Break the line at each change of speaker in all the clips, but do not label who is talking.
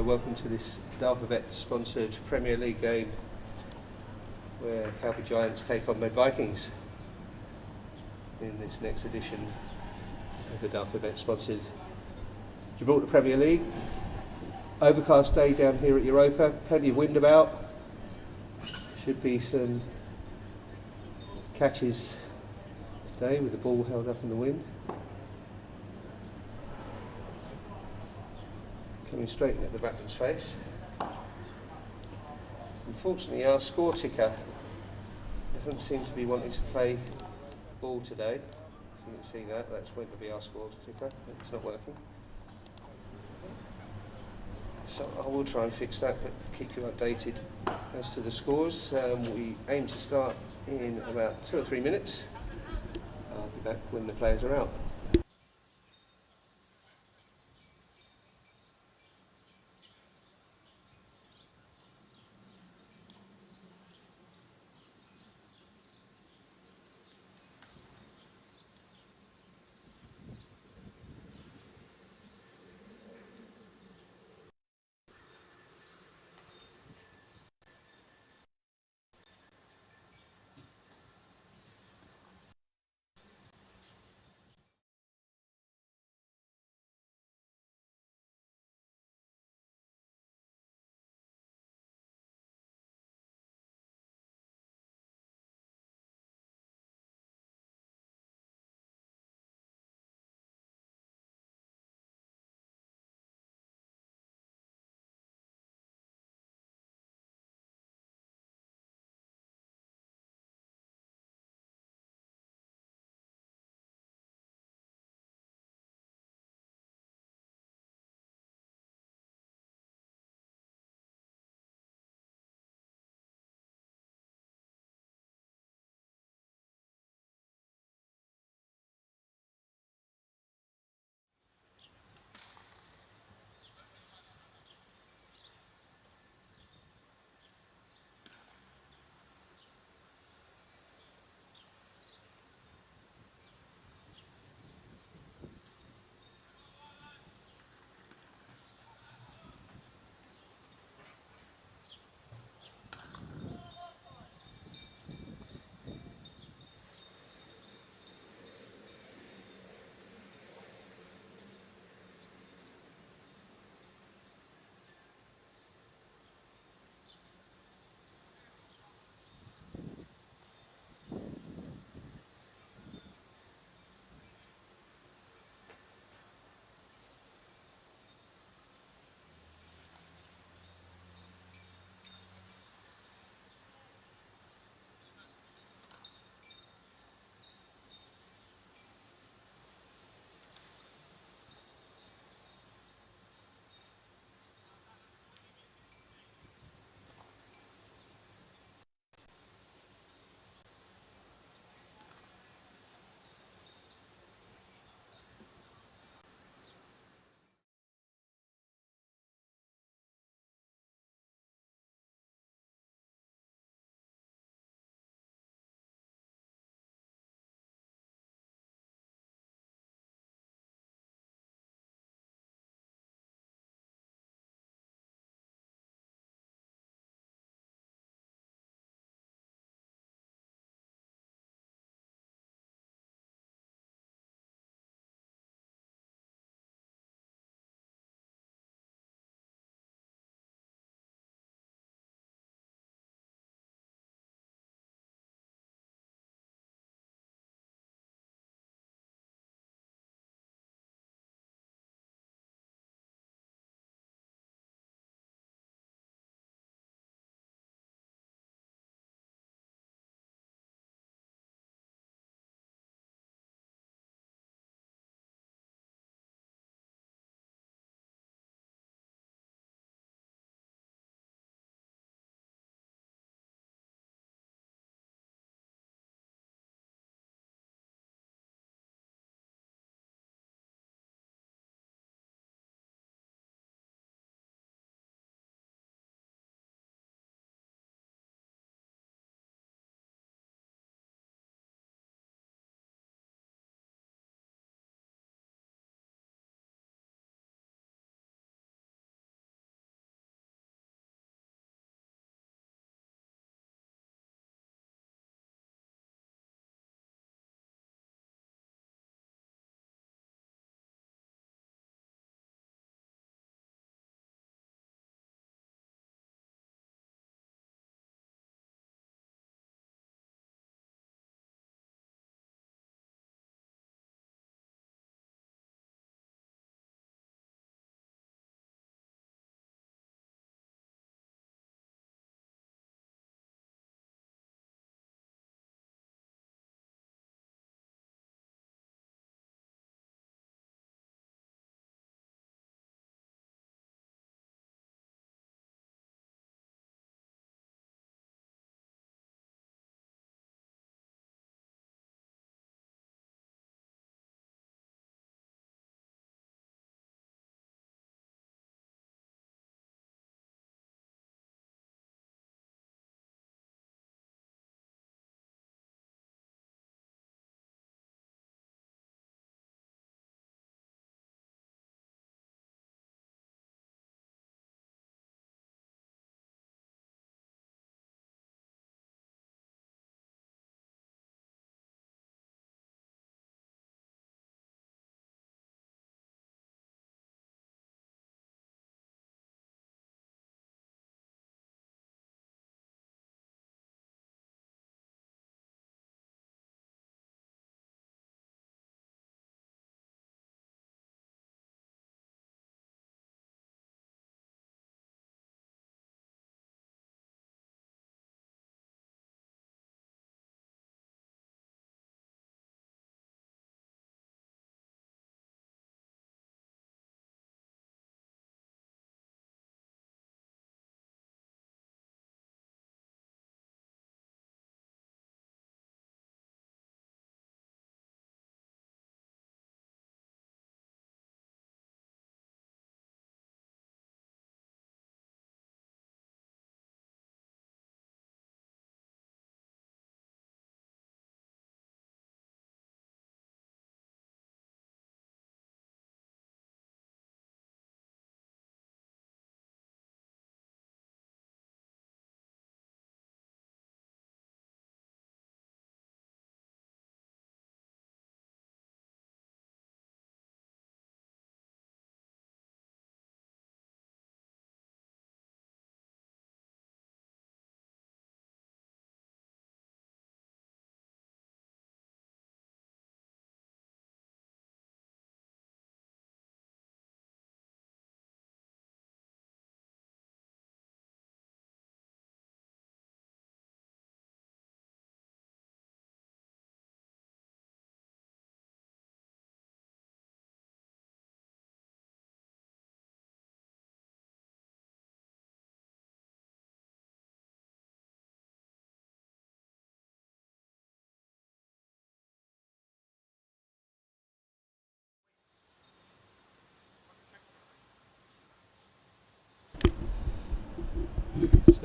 welcome to this Dafabet sponsored Premier League game where Calpe Giants take on Vikings in this next edition of the Dafabet sponsored Gibraltar Premier League. Overcast day down here at Europa, plenty of wind about. Should be some catches today with the ball held up in the wind. Coming straight at the batsman's face. Unfortunately, our score ticker doesn't seem to be wanting to play ball today. You can see that, that's meant to be our score ticker. It's not working. So I will try and fix that, but keep you updated as to the scores. We aim to start in about 2 or 3 minutes. I'll be back when the players are out.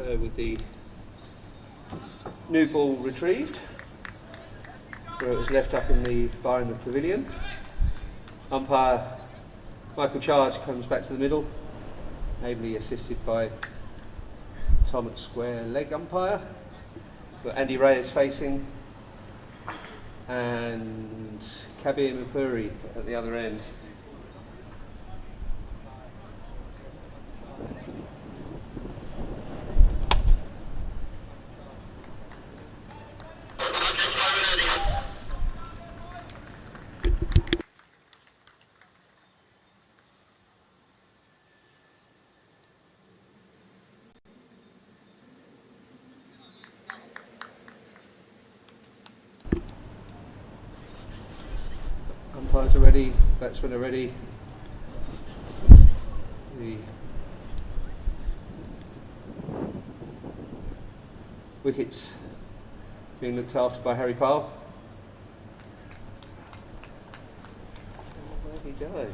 So with the new ball retrieved, where it was left up in the bar in the pavilion, umpire Michael Charge comes back to the middle, ably assisted by Tom at square leg umpire. Got Andy Reyes facing, and Kabir Mapuri at the other end. Umpires are ready, batsmen are ready. The wickets being looked after by Harry Pyle. Where'd he go?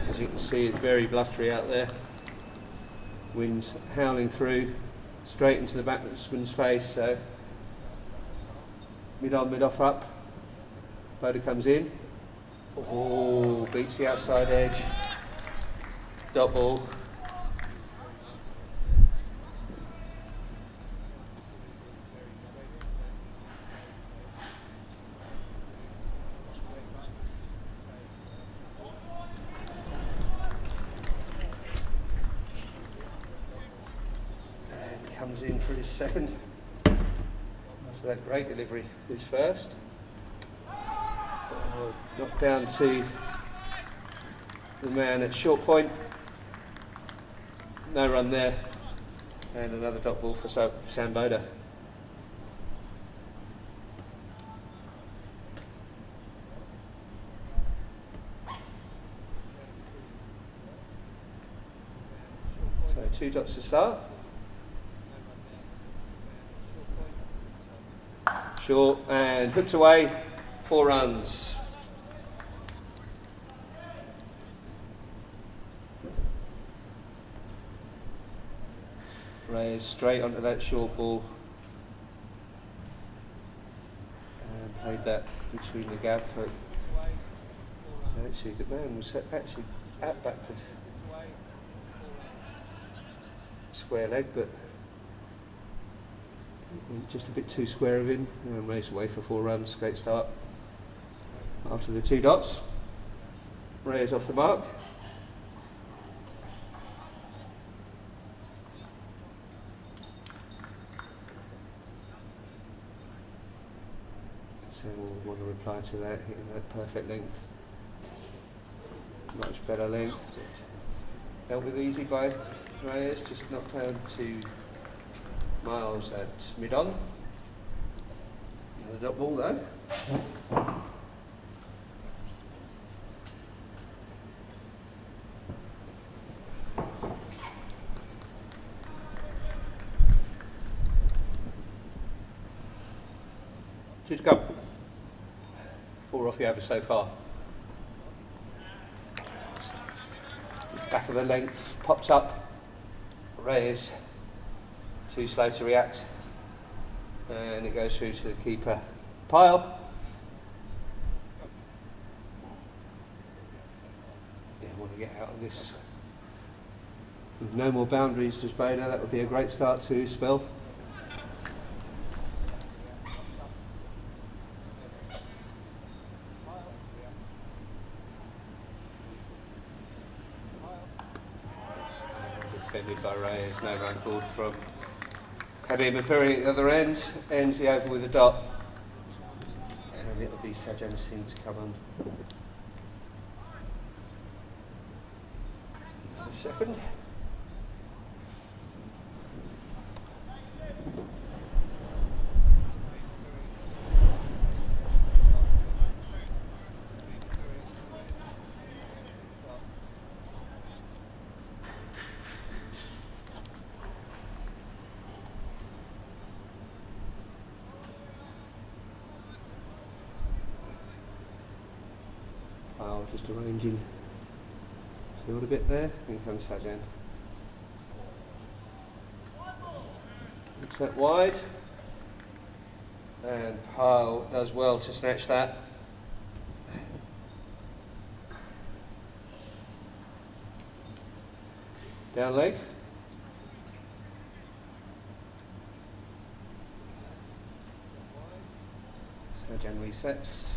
As you can see, it's very blustery out there. Wind's howling through, straight into the batsman's face, so mid on, mid off up. Boda comes in. Oh, beats the outside edge. Dot ball. Comes in for his second. After that great delivery, his first. Oh, knocked down to the man at short point. No run there. And another dot ball for Sam Boda. So 2 dots to start. Short and hooked away, 4 runs. Reyes straight onto that short ball and played that between the gap for. Actually, the man was actually at backward square leg, but just a bit too square of him, and race away for 4 runs. Great start. After the 2 dots, Reyes off the mark. So we'll want to reply to that, hitting that perfect length. Much better length. Dealt with easy by Reyes, just knocked down to Miles at mid-on. Another dot ball though. Two to go. 4 off the average so far. Back of the length pops up. Reyes too slow to react, and it goes through to the keeper Pyle. Yeah, I want to get out of this with no more boundaries to Boda. That would be a great start to his spell. Defended by Reyes, no run called from Kabir Mapuri at the other end, ends the over with a dot. And it'll be Sajjan Singh to come on. The second. Just arranging field a bit there. Here comes Sajan. Looks that wide. And Pyle does well to snatch that. Down leg. Sajan resets.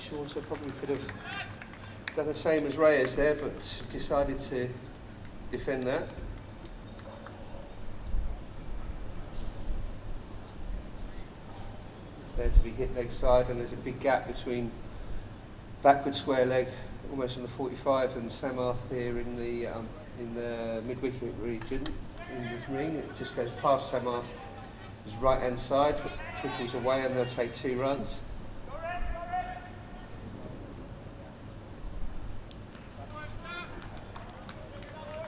Shorter probably could have done the same as Reyes there, but decided to defend that. It's there to be hit leg side, and there's a big gap between backward square leg, almost on the 45, and Samarth here in the mid-wicket region in this ring. It just goes past Samarth, his right hand side, trickles away, and they'll take 2 runs.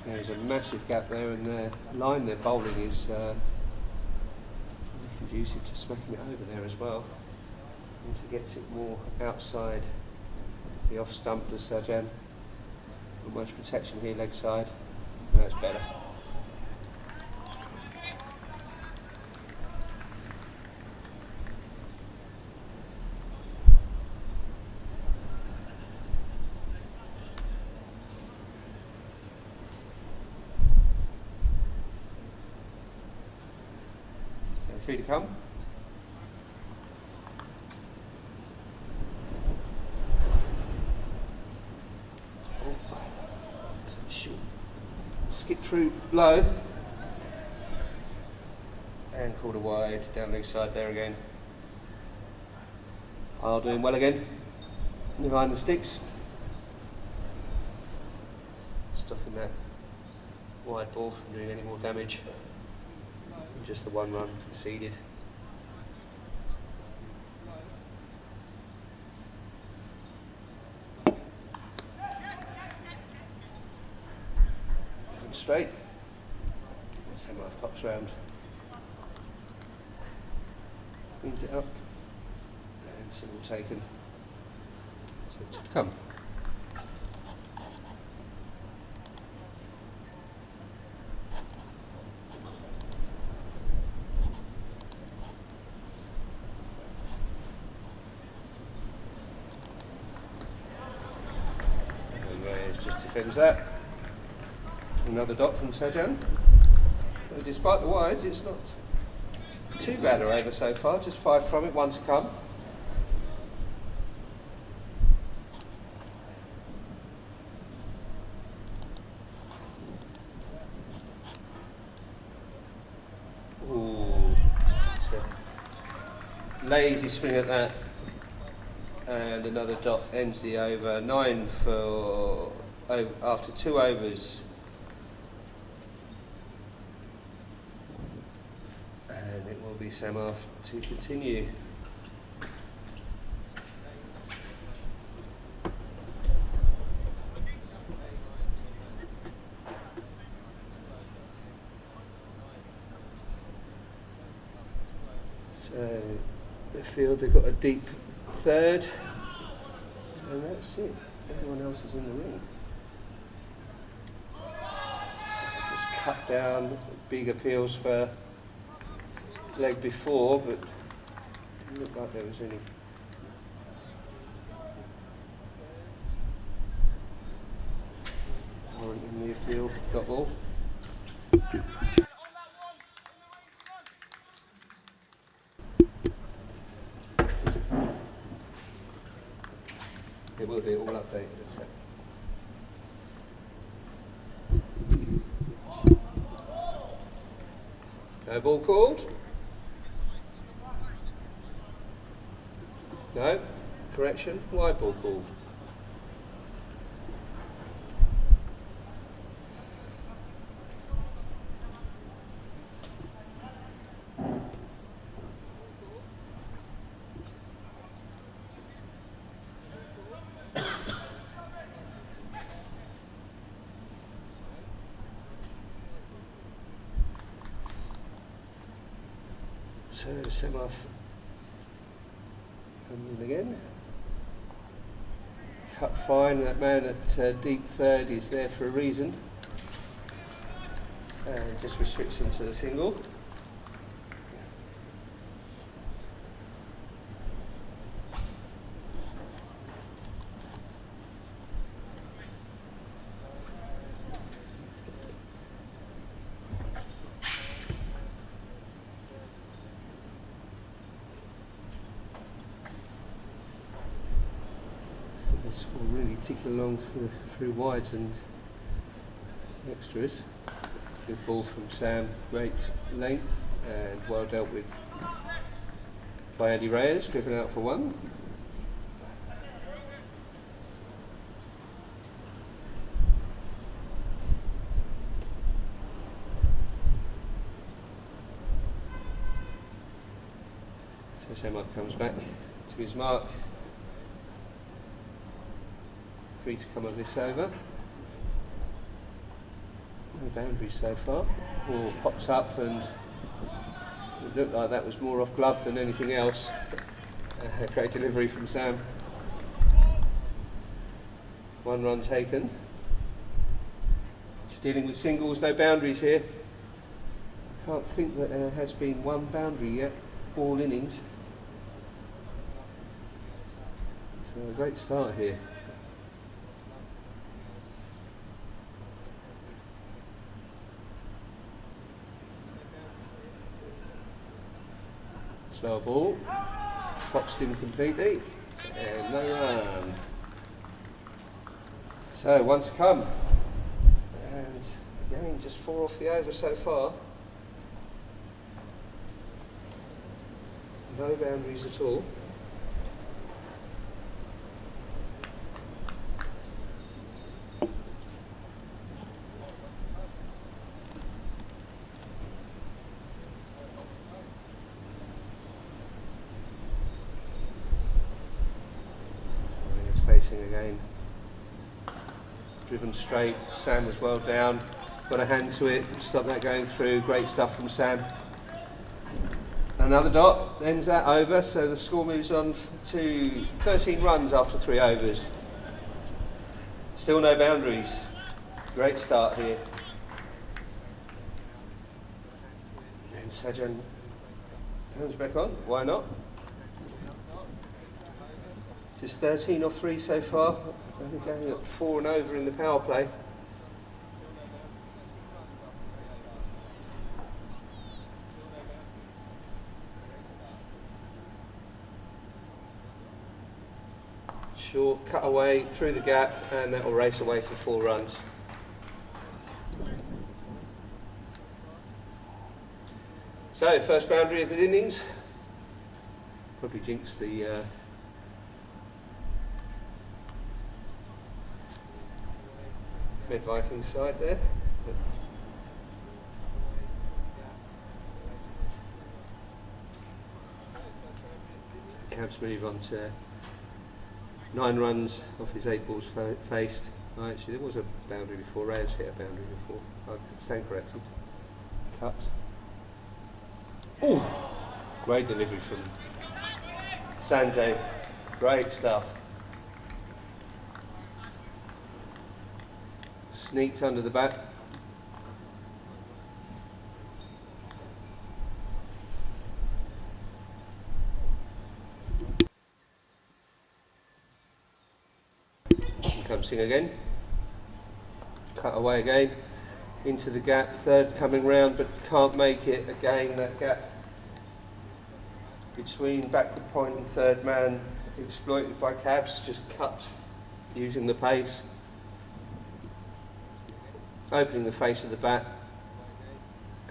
There's a massive gap there, and the line they're bowling is conducive to smacking it over there as well. And to gets it more outside the off stump does Sajan. Not much protection here, leg side. That's better. So 3 to come. Skip through low and called a wide, down leg side there again. Pyle doing well again behind the sticks, stopping that wide ball from doing any more damage. Just the 1 run conceded. Straight. Samarth pops round, cleans it up, and single taken. So to come. And Reyes just defends that. Another dot from Sajan. Despite the wides, it's not too bad a over so far. Just 5 from it, 1 to come. Ooh, it's a lazy swing at that, and another dot ends the over. 9 for after 2 overs. And it will be Samarth to continue. So the field, they've got a deep third, and that's it. Everyone else is in the ring. Just cut down, big appeals for leg before, but it looked like there was any. Warrant in the appeal, got ball. It will be all updated. No ball called? No? Correction? Wide ball called. So Samath comes in again. Cut fine, that man at deep third is there for a reason. And just restricts him to the single. This will really tick along through wides and extras. Good ball from Sam, great length and well dealt with by Andy Reyes, driven out for one. So Samath comes back to his mark. 3 to come of this over. No boundaries so far. Ball pops up and it looked like that was more off glove than anything else. Great delivery from Sam. 1 run taken. Just dealing with singles, no boundaries here. I can't think that there has been 1 boundary yet, all innings. So a great start here. Slow ball, foxed him completely, and no run. So 1 to come, and again just 4 off the over so far. No boundaries at all. Facing again, driven straight. Sam was well down, got a hand to it, stop that going through. Great stuff from Sam. Another dot, ends that over, so the score moves on to 13 runs after 3 overs. Still no boundaries. Great start here. And Sajan comes back on, why not? Just 13 off 3 so far, only going at 4 and over in the power play. Short, cut away through the gap, and that will race away for 4 runs. So, first boundary of the innings. Probably jinxed the Vikings side there. Calpe's move on to 9 runs off his 8 balls faced. Oh, actually, there was a boundary before. Reyes hit a boundary before. I stand corrected. Cut. Ooh, great delivery from Sanjay. Great stuff. Sneaked under the bat. Comes in again. Cut away again. Into the gap. Third coming round but can't make it. Again that gap between backward point and third man exploited by Cabs. Just cut using the pace. Opening the face of the bat,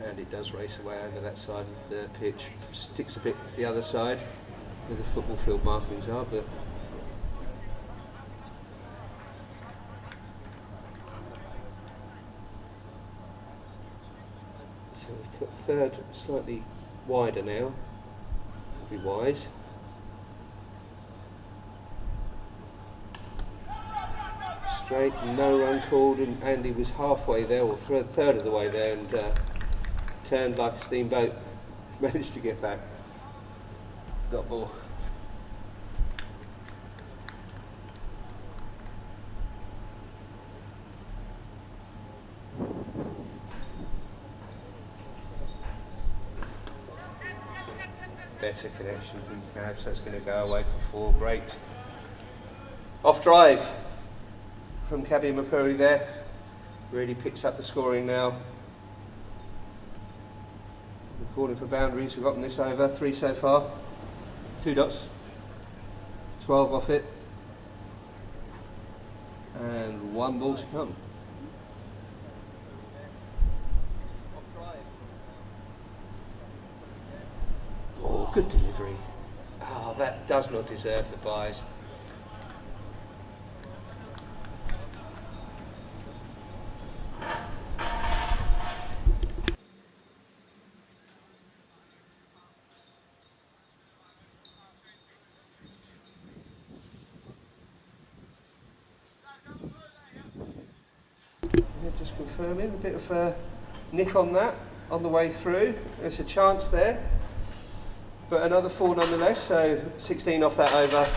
and it does race away over that side of the pitch. Sticks a bit the other side where the football field markings are, but so we've put third slightly wider now. Would be wise. Straight, no run called, and Andy was halfway there, or third of the way there, and turned like a steamboat. Managed to get back. Dot ball. Better connection from Calpe, so it's going to go away for 4. Great. Off drive from Calpe Mapuri there. Really picks up the scoring now. We're calling for boundaries. We've gotten this over. 3 so far. 2 dots. 12 off it. And 1 ball to come. Oh, good delivery. Oh, that does not deserve the buys. Just confirming, a bit of a nick on that on the way through. There's a chance there, but another 4 nonetheless, so 16 off that over.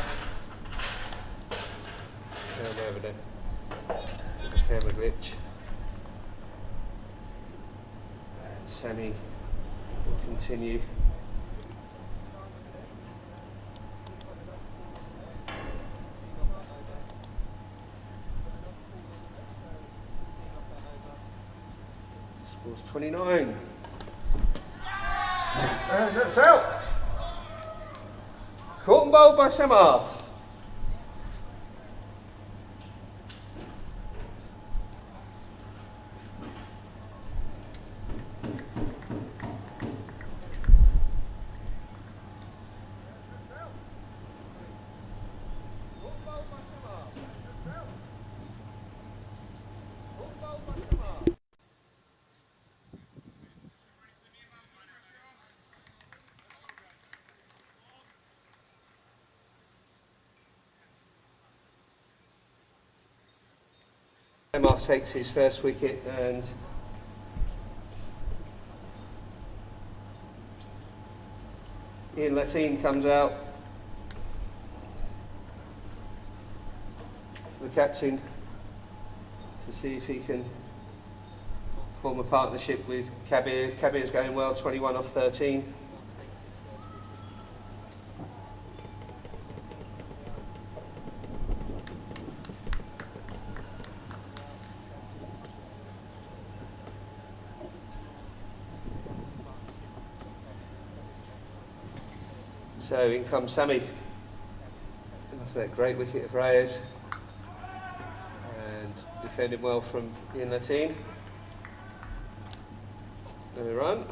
And over there, the camera glitch. And Sammy will continue. Scores 29. And that's out. Caught and bowled by Samath. Samath takes his first wicket and Ian Latin comes out, the captain, to see if he can form a partnership with Kabir. Kabir's going well, 21 off 13. So in comes Sammy, after that great wicket of Reyes, and defended well from Ian Latin. No run.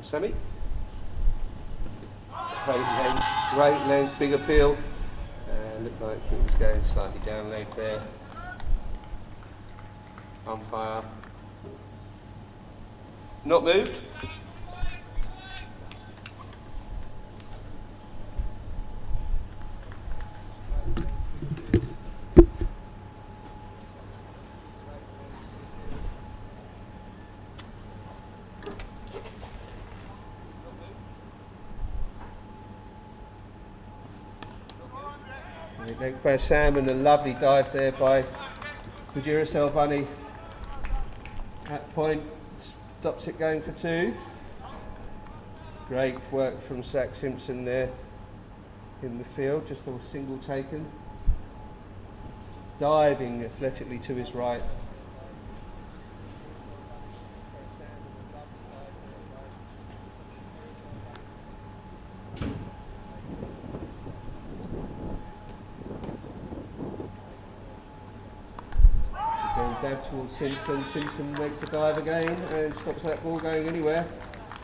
Sammy. Great length, big appeal. Looked like it was going slightly down leg there. Umpire. Not moved. Leg by Sam, and a lovely dive there by Kujirasel Bunny. At point, stops it going for 2. Great work from Zach Simpson there in the field, just a single taken. Diving athletically to his right. Dab towards Simpson. Simpson makes a dive again and stops that ball going anywhere.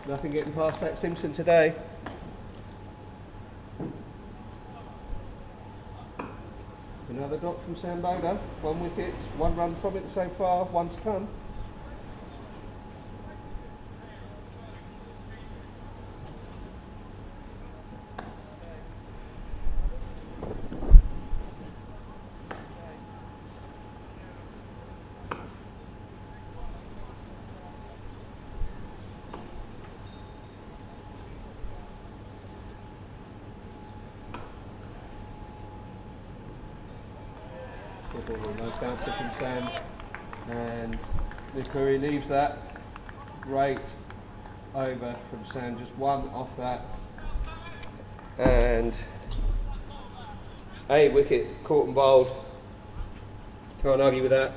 Nothing getting past that Simpson today. Another dot from Samboda, 1 wicket, 1 run from it so far, 1 to come. No bouncer from Sam, and Nikuri leaves that. Great over from Sam, just 1 off that, and a wicket caught and bowled. Can't argue with that.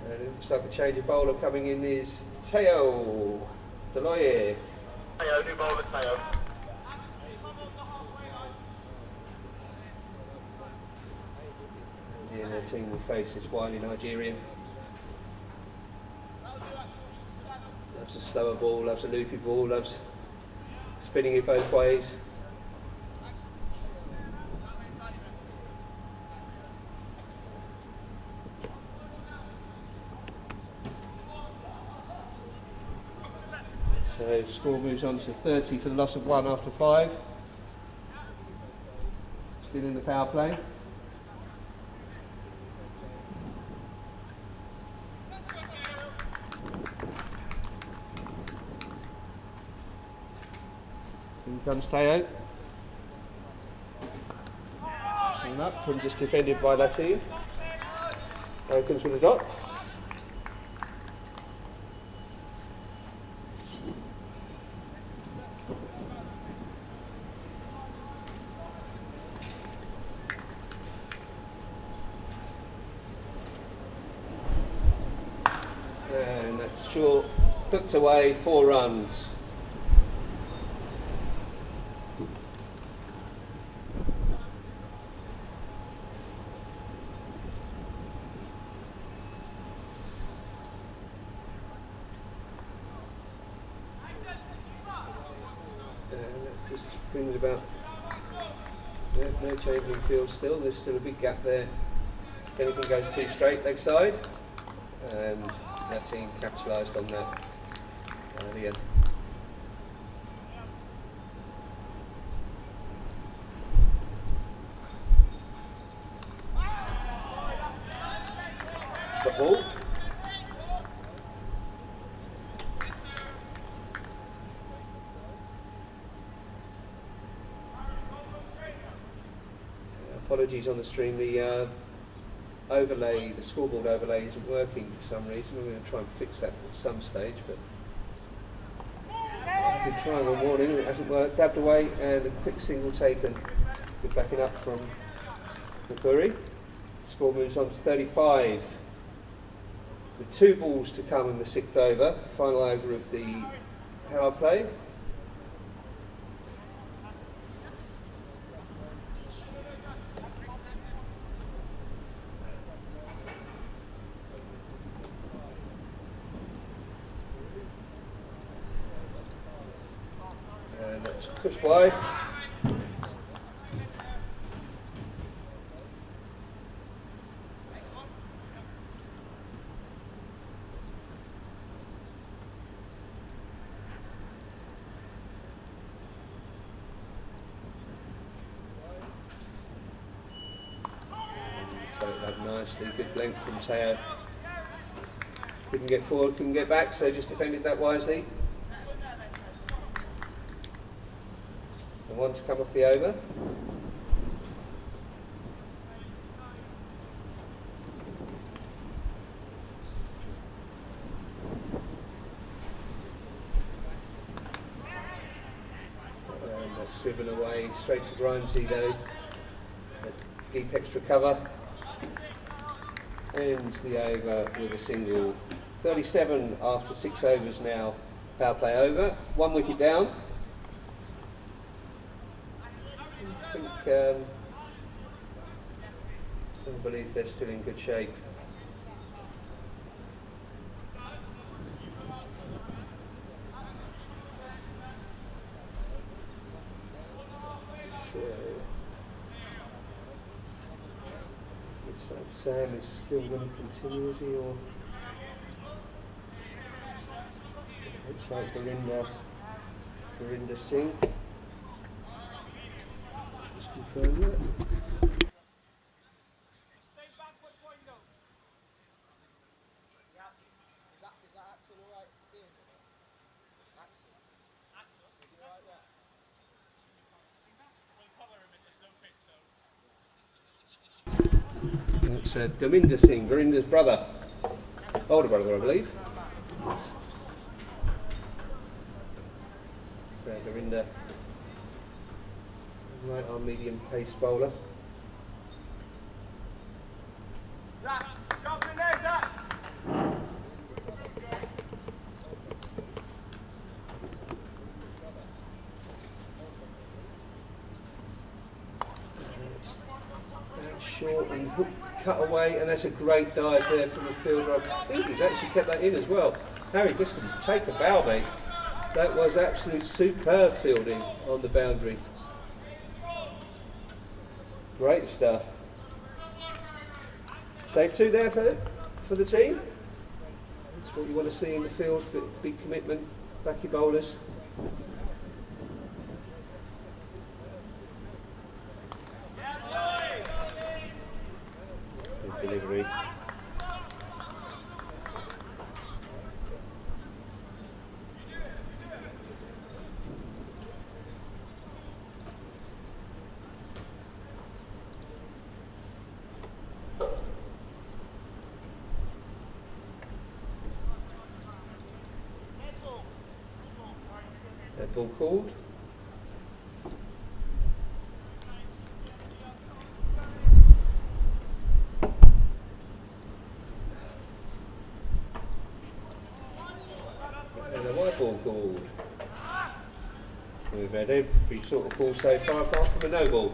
And it looks like a change of bowler coming in is Teo Deloye.
Teo, new bowler Teo.
Yeah, their team will face this wily Nigerian. Loves a slower ball, loves a loopy ball, loves spinning it both ways. So score moves on to 30 for the loss of 1 after 5. Still in the power play. In comes Teo. And up and just defended by Latif. Opens with a dot. And that's short, tucked away, 4 runs. Just brings about no change in field still. There's still a big gap there. If anything goes too straight, leg side, and that team capitalised on that earlier. The ball. Apologies on the stream, the overlay, the scoreboard overlay isn't working for some reason. We're going to try and fix that at some stage, but I've been trying all morning and it hasn't worked. Dabbed away and a quick single taken. Good backing up from Nikuri. Score moves on to 35. With 2 balls to come in the 6th over, final over of the power play. And that's pushed wide. Float that nicely, good length from Teo. Couldn't get forward, couldn't get back, so just defended that wisely. And 1 to come off the over. And that's driven away straight to Grimesy though. A deep extra cover. Ends the over with a single. 37 after 6 overs now. Power play over. 1 wicket down. I believe they're still in good shape. Looks like Sam is still going to continue, is he? Or looks like Verinder Singh. Just confirm that. It's Daminder Singh, Virinder's brother, older brother, I believe. So Verinder, right arm medium pace bowler.
Jump in there, Zach!
That's short and hook cut away, and that's a great dive there from the fielder. I think he's actually kept that in as well. Harry just can take a bow, mate. That was absolute superb fielding on the boundary. Great stuff. Save two there for the team. That's what you want to see in the field, big commitment, backy bowlers. Good delivery. That ball called. And a white ball called. We've had every sort of ball so far apart from a no ball.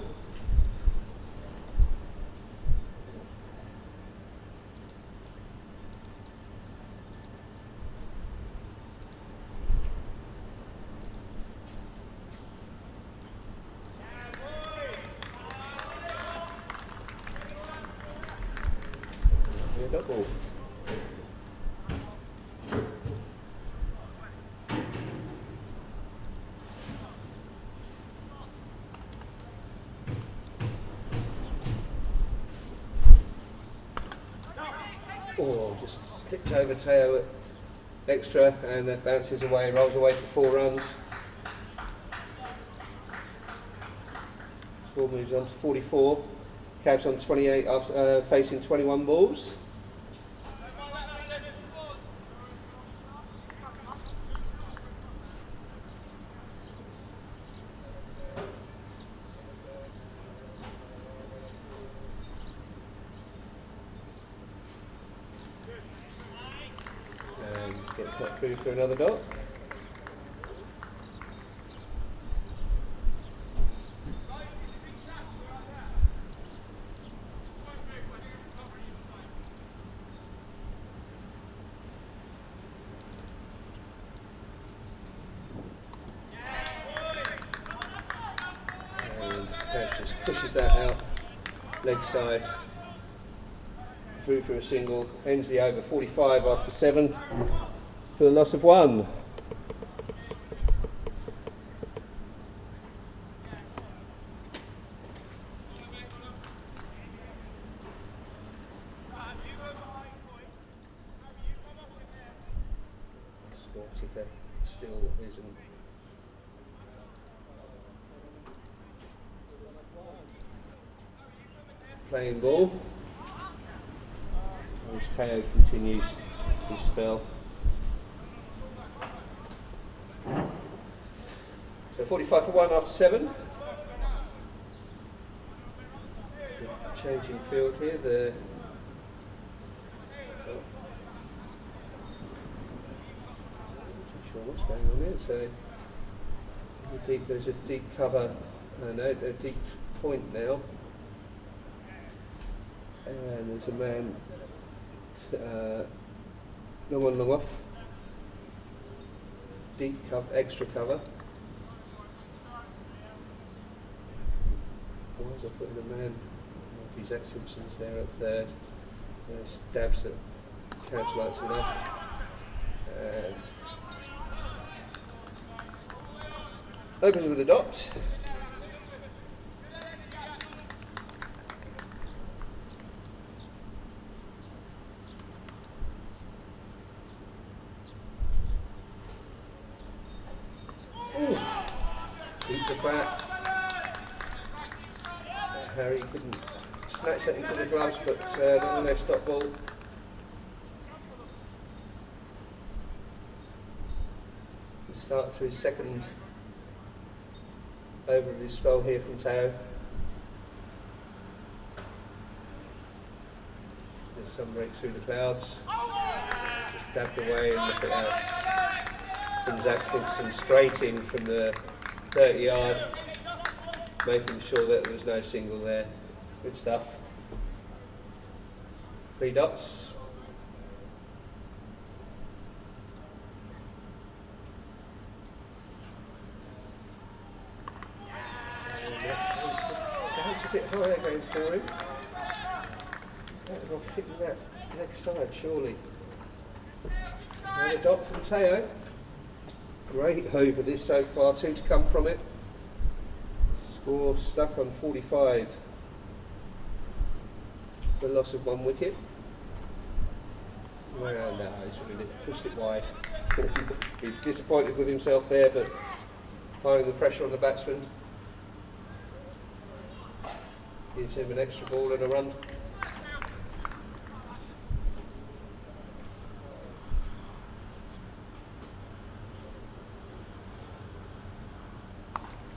Double. Oh, just clips over tail extra, and that bounces away, rolls away for 4 runs. Score moves on to 44. Calpe's on 28 after facing 21 balls. And gets that through for another dot. Just pushes that out, leg side, through for a single, ends the over 45 after 7 for the loss of 1. Score ticker still isn't. Playing ball. As KO continues his spell. So 45 for 1 after 7. Changing field here. Not sure what's going on here. So there's a deep cover. No, a deep point now. And there's a man long on, long off. Deep cover, extra cover. Why was I putting a man? Zach Simpson's there at third. There's dabs that Calpe's likes enough. And opens with a dot. Beat the bat. Harry couldn't snatch that into the gloves, but nonetheless stop ball. The start to his second over of his spell here from Teo. There's some break through the clouds. Just dabbed away and look at that. From Zach Simpson straight in from the 30-yard, making sure that there was no single there. Good stuff. 3 dots. That's a bit higher going for him. That off hitting that leg side, surely. Another dot from Teo. Great over this so far, 2 to come from it. Score stuck on 45. The loss of 1 wicket. Well, no, he's really pushed it wide. He's disappointed with himself there, but finding the pressure on the batsman gives him an extra ball and a run.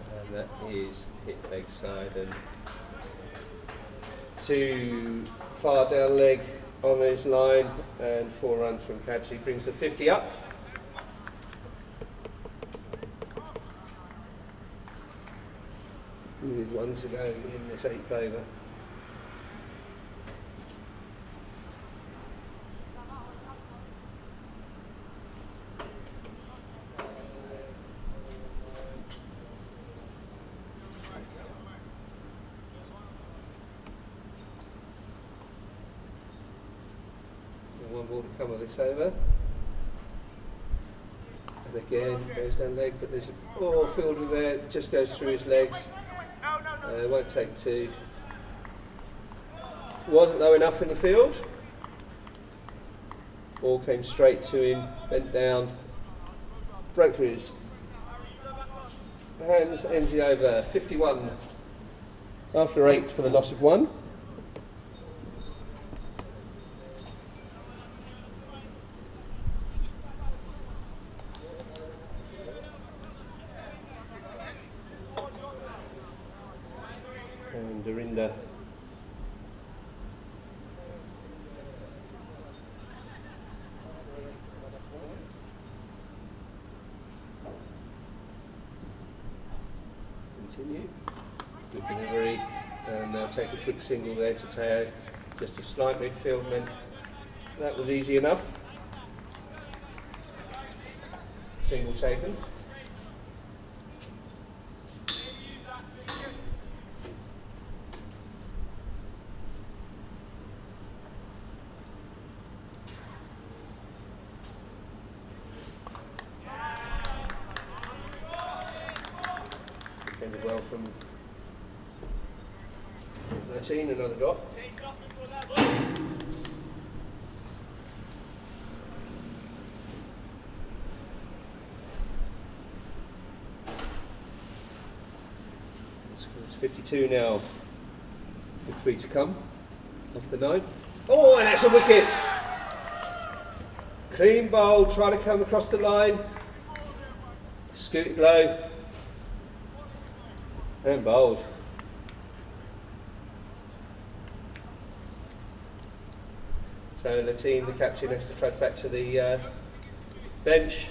And that is hit leg side and 2 far down leg on his line and 4 runs from Calpe. He brings the 50 up. With 1 to go in this 8th over. And 1 ball to come on this over. And again goes down leg, but there's a fielder there, just goes through his legs. Won't take 2. Wasn't low enough in the field. Ball came straight to him, bent down, broke through his hands, ends the over. 51 after 8 for the loss of 1. And Dorinda continue. Good delivery, and they'll take a quick single there to Teo. Just a slight midfield man. That was easy enough. Single taken. Defended well from 13, another dot. It's 52 now, with 3 to come, off the 9. Oh, and that's a wicket! Clean bowl, trying to come across the line. Scooted low. And bowled. So the team, the captain, has to trudge back to the bench.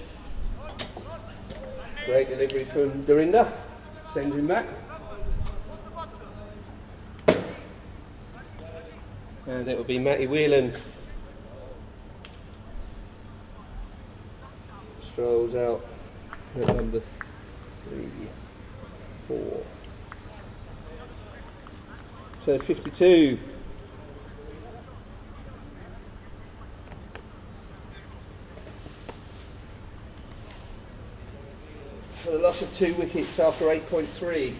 Great delivery from Dorinda. Sends him back. And it will be Matty Whelan. Strolls out at number 3, 4. So 52. For the loss of 2 wickets after 8.3.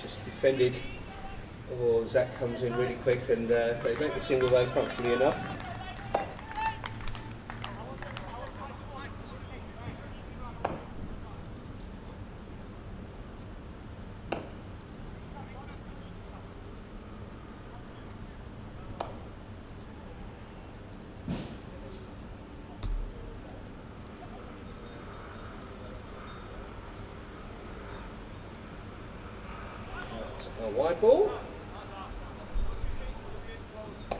Just defended, or Zach comes in really quick and they make the single though comfortably enough. A wide ball. I'm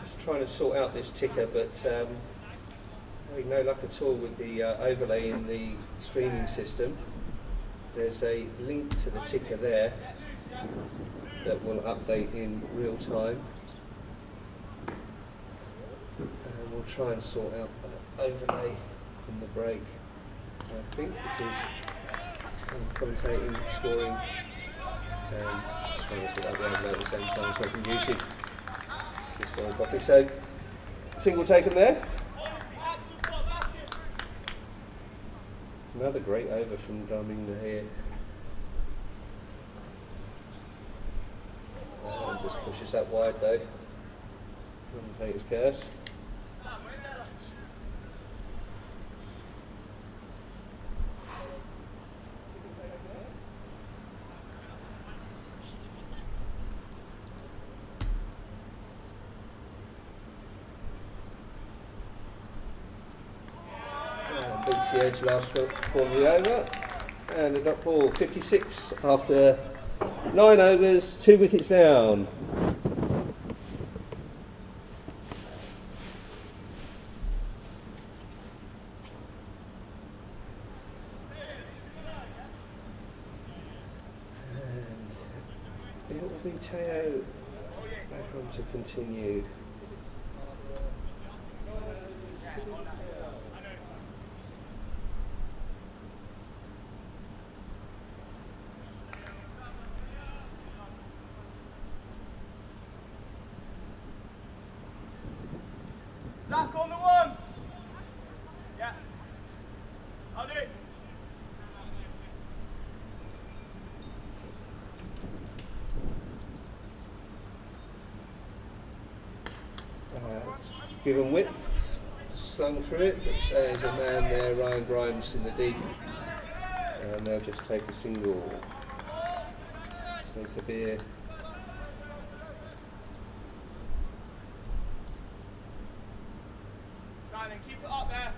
just trying to sort out this ticker, but having no luck at all with the overlay in the streaming system. There's a link to the ticker there that will update in real time. And we'll try and sort out that overlay in the break, I think, because I'm commentating, scoring, and just trying to sort out the overlay at the same time so I can use it to score properly. So, single taken there. Another great over from Darminga here. And just pushes that wide though. Commentator's curse. Beats the edge last corner of the over, and a dot ball. 56 after 9 overs, 2 wickets down. And it will be Teo back on to continue.
Zach on the one! Yeah. I'll do it.
Given width, slung through it, but there's a man there, Ryan Grimes, in the deep, and they'll just take a single. So Kabir.
Right then, keep it up there.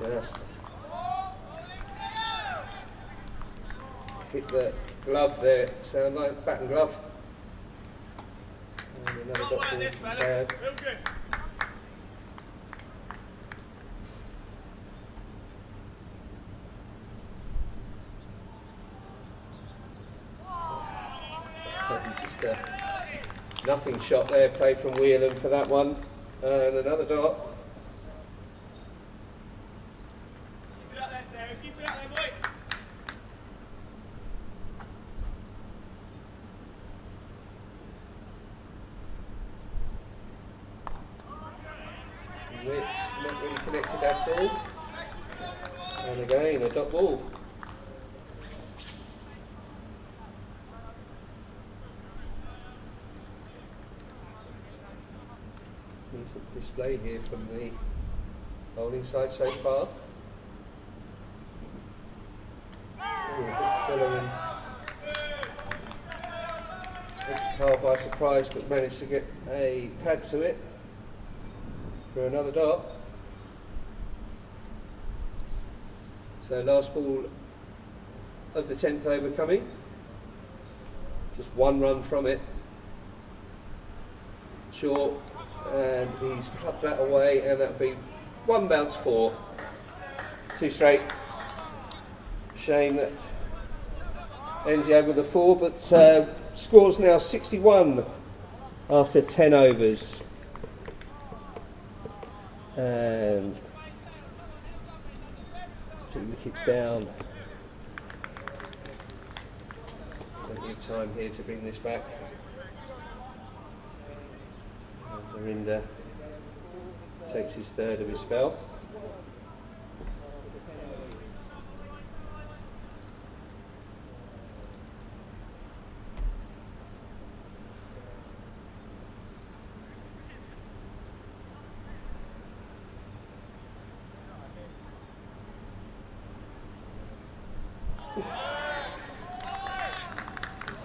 Just hit the glove there, sound like bat and glove. And another dot ball
Like this,
from
fellas.
Teo.
Real good.
Just a nothing shot there, played from Whelan for that one. And another dot.
Keep it up there, Sarah. Keep it up there, boy.
Width, not really connected at all. And again, a dot ball. Decent display here from the Bowling side so far. Ooh, big filler and takes Powell by surprise, but managed to get a pad to it for another dot. So last ball of the 10th over coming. Just one run from it. Short, and he's clubbed that away, and that'll be one bounce four. Two straight. Shame that ends the over with a four, but scores now 61 after 10 overs. And 2 wickets down. Plenty of time here to bring this back. And Darinder takes his third of his spell.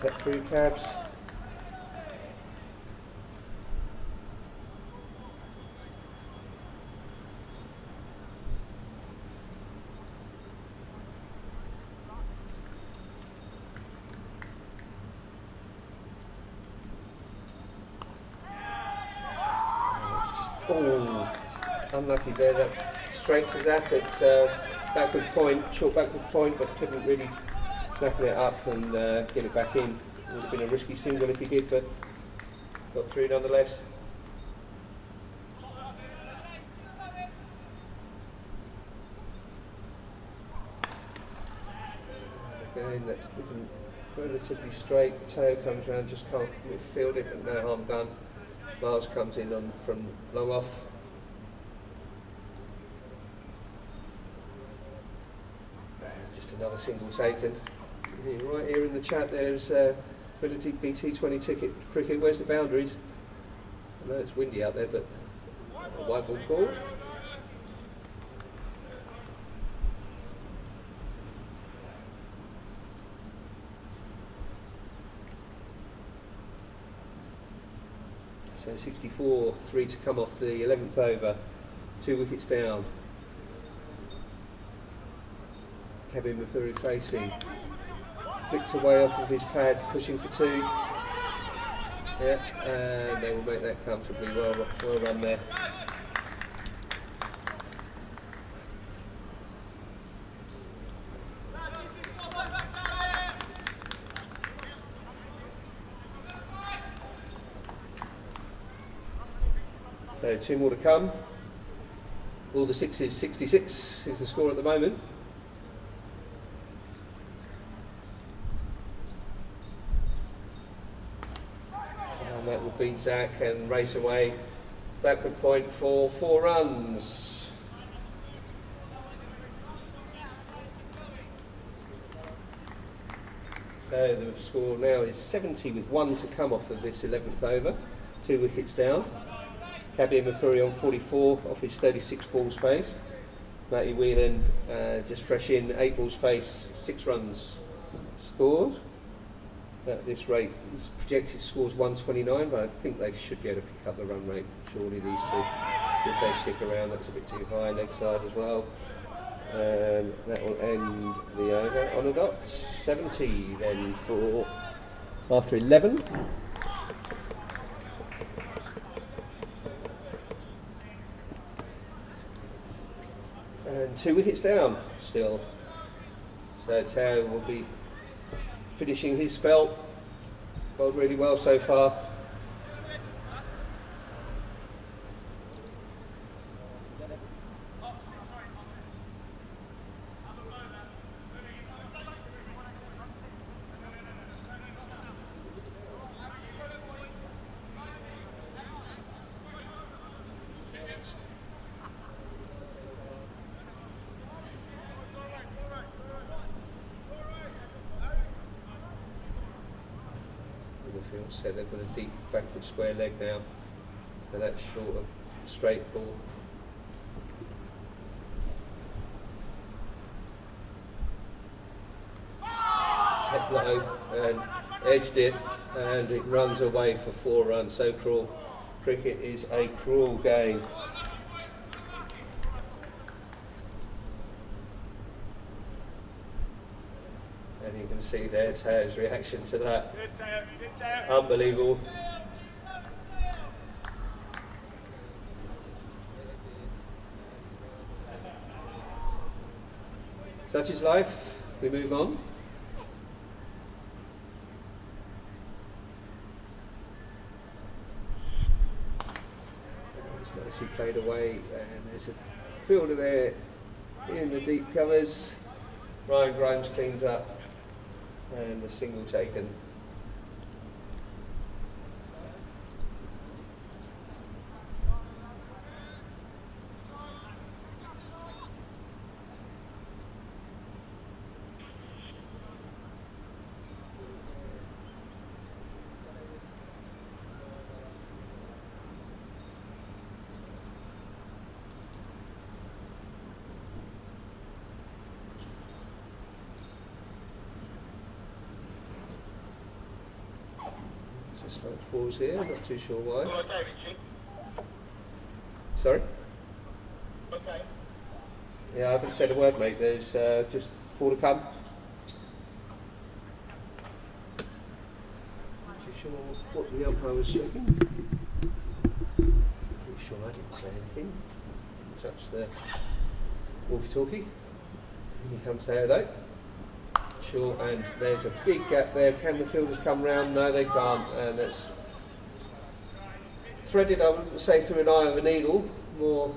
Set through cabs. Oh, unlucky there. That straight to zap at backward point, short backward point, but couldn't really snapping it up and get it back in. Would have been a risky single if he did, but got through nonetheless. Again, that's looking relatively straight. Toe comes round, just can't midfield it, but no harm done. Miles comes in on from long off. Just another single taken. Right here in the chat there's Ability BT20 ticket cricket. Where's the boundaries? I know it's windy out there, but a white ball called. So 64, 3 to come off the 11th over, 2 wickets down. Kevin Mapuru facing. Flicks away off of his pad, pushing for 2. Yeah, and they will make that comfortably. Well run there. So 2 more to come. All the sixes, 66 is the score at the moment. That will beat Zach and race away. Backward point for 4 runs. So the score now is 70 with 1 to come off of this 11th over. 2 wickets down. Kabir Mapuri on 44 off his 36 balls faced. Matty Whelan just fresh in, 8 balls faced, 6 runs scored. At this rate, this projected score's 129, but I think they should be able to pick up the run rate, surely, these two. If they stick around, that's a bit too high, leg side as well. And that will end the over on a dot. 70 then for after 11. And 2 wickets down still. So Tao will be finishing his spell. Bowled really well so far. So they've got a deep backward square leg now, so that's short of straight ball. kept low and edged it, and it runs away for 4 runs. So cruel. Cricket is a cruel game. And you can see there Tayo's reaction to that. Unbelievable. Such is life. We move on. It's nicely played away, and there's a fielder there in the deep covers. Ryan Grimes cleans up, and the single taken. Slight pause here, not too sure why.
Okay, Richie.
Sorry?
Okay.
Yeah, I haven't said a word, mate. There's just 4 to come. Not too sure what the umpire was checking. Pretty sure I didn't say anything. Didn't touch the walkie-talkie. Here comes there though. Sure, and there's a big gap there. Can the fielders come round? No, they can't, and it's threaded, I wouldn't say through an eye of a needle, more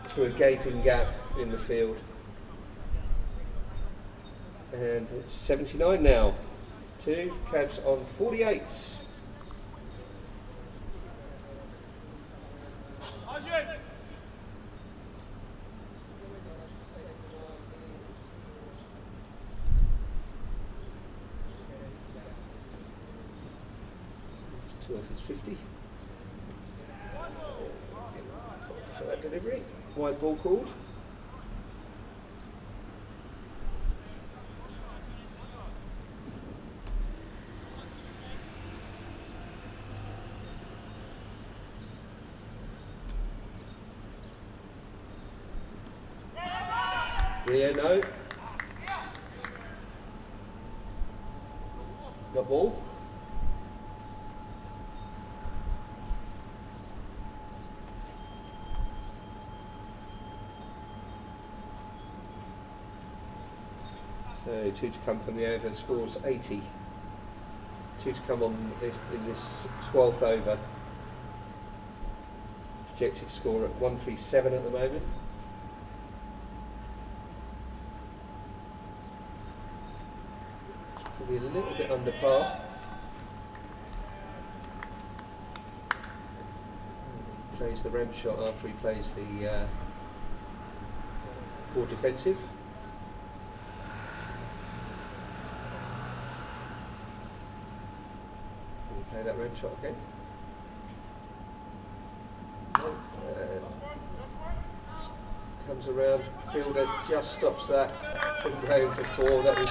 through a gaping gap in the field. And it's 79 now. 2 Cavs on 48. If it's 50 for that delivery. White ball called. Rio, no. Not ball. So 2 to come from the over, the score's 80. 2 to come on in this 12th over. Projected score at 137 at the moment. It's probably a little bit under par. Plays the ramp shot after he plays the core defensive. Play that red shot again. Comes around, fielder just stops that from going for 4. That was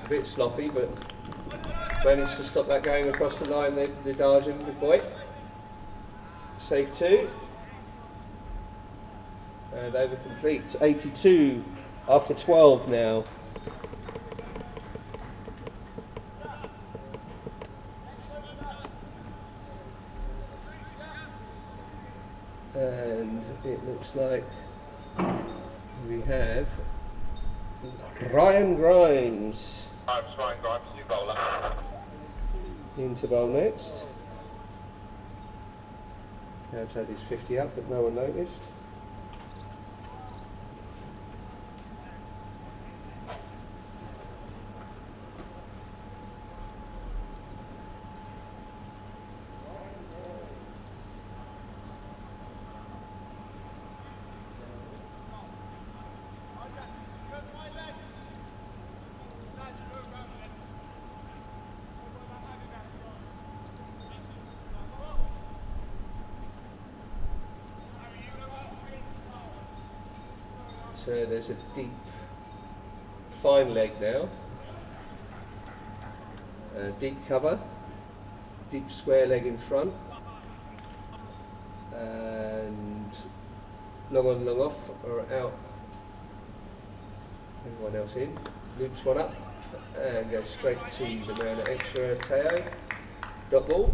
a bit sloppy, but managed to stop that going across the line. The Darjan, good boy. Save 2. And over complete. 82 after 12 now. And it looks like we have Ryan Grimes.
Ryan Grimes, new bowler.
Into bowl next. Cavs had his 50 up, but no one noticed. So there's a deep fine leg now. Deep cover, deep square leg in front, and long on, long off, or out. Everyone else in. Loops one up, and goes straight to the man at extra, Teo. Dot ball.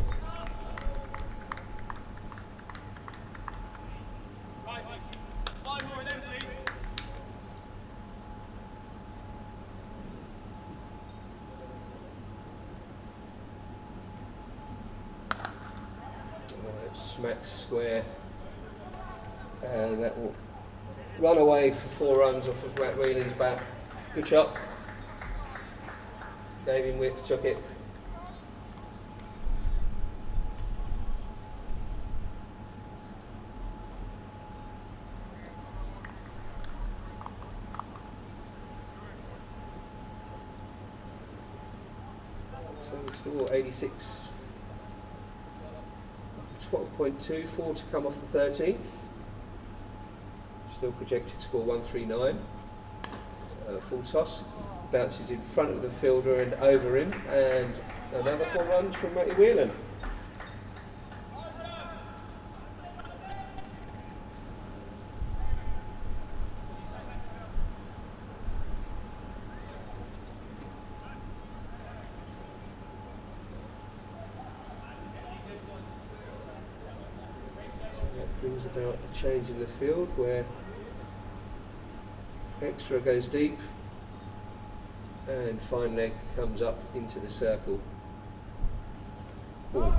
Smacks square, and that will run away for 4 runs off of Matt Whelan's bat. Good shot. Gave him width, took it. So the score 86. 12.2, 4 to come off the 13th. Still projected score 139. Full toss. Bounces in front of the fielder and over him, and another 4 runs from Matty Whelan. Brings about a change in the field where extra goes deep and fine leg comes up into the circle. Ooh.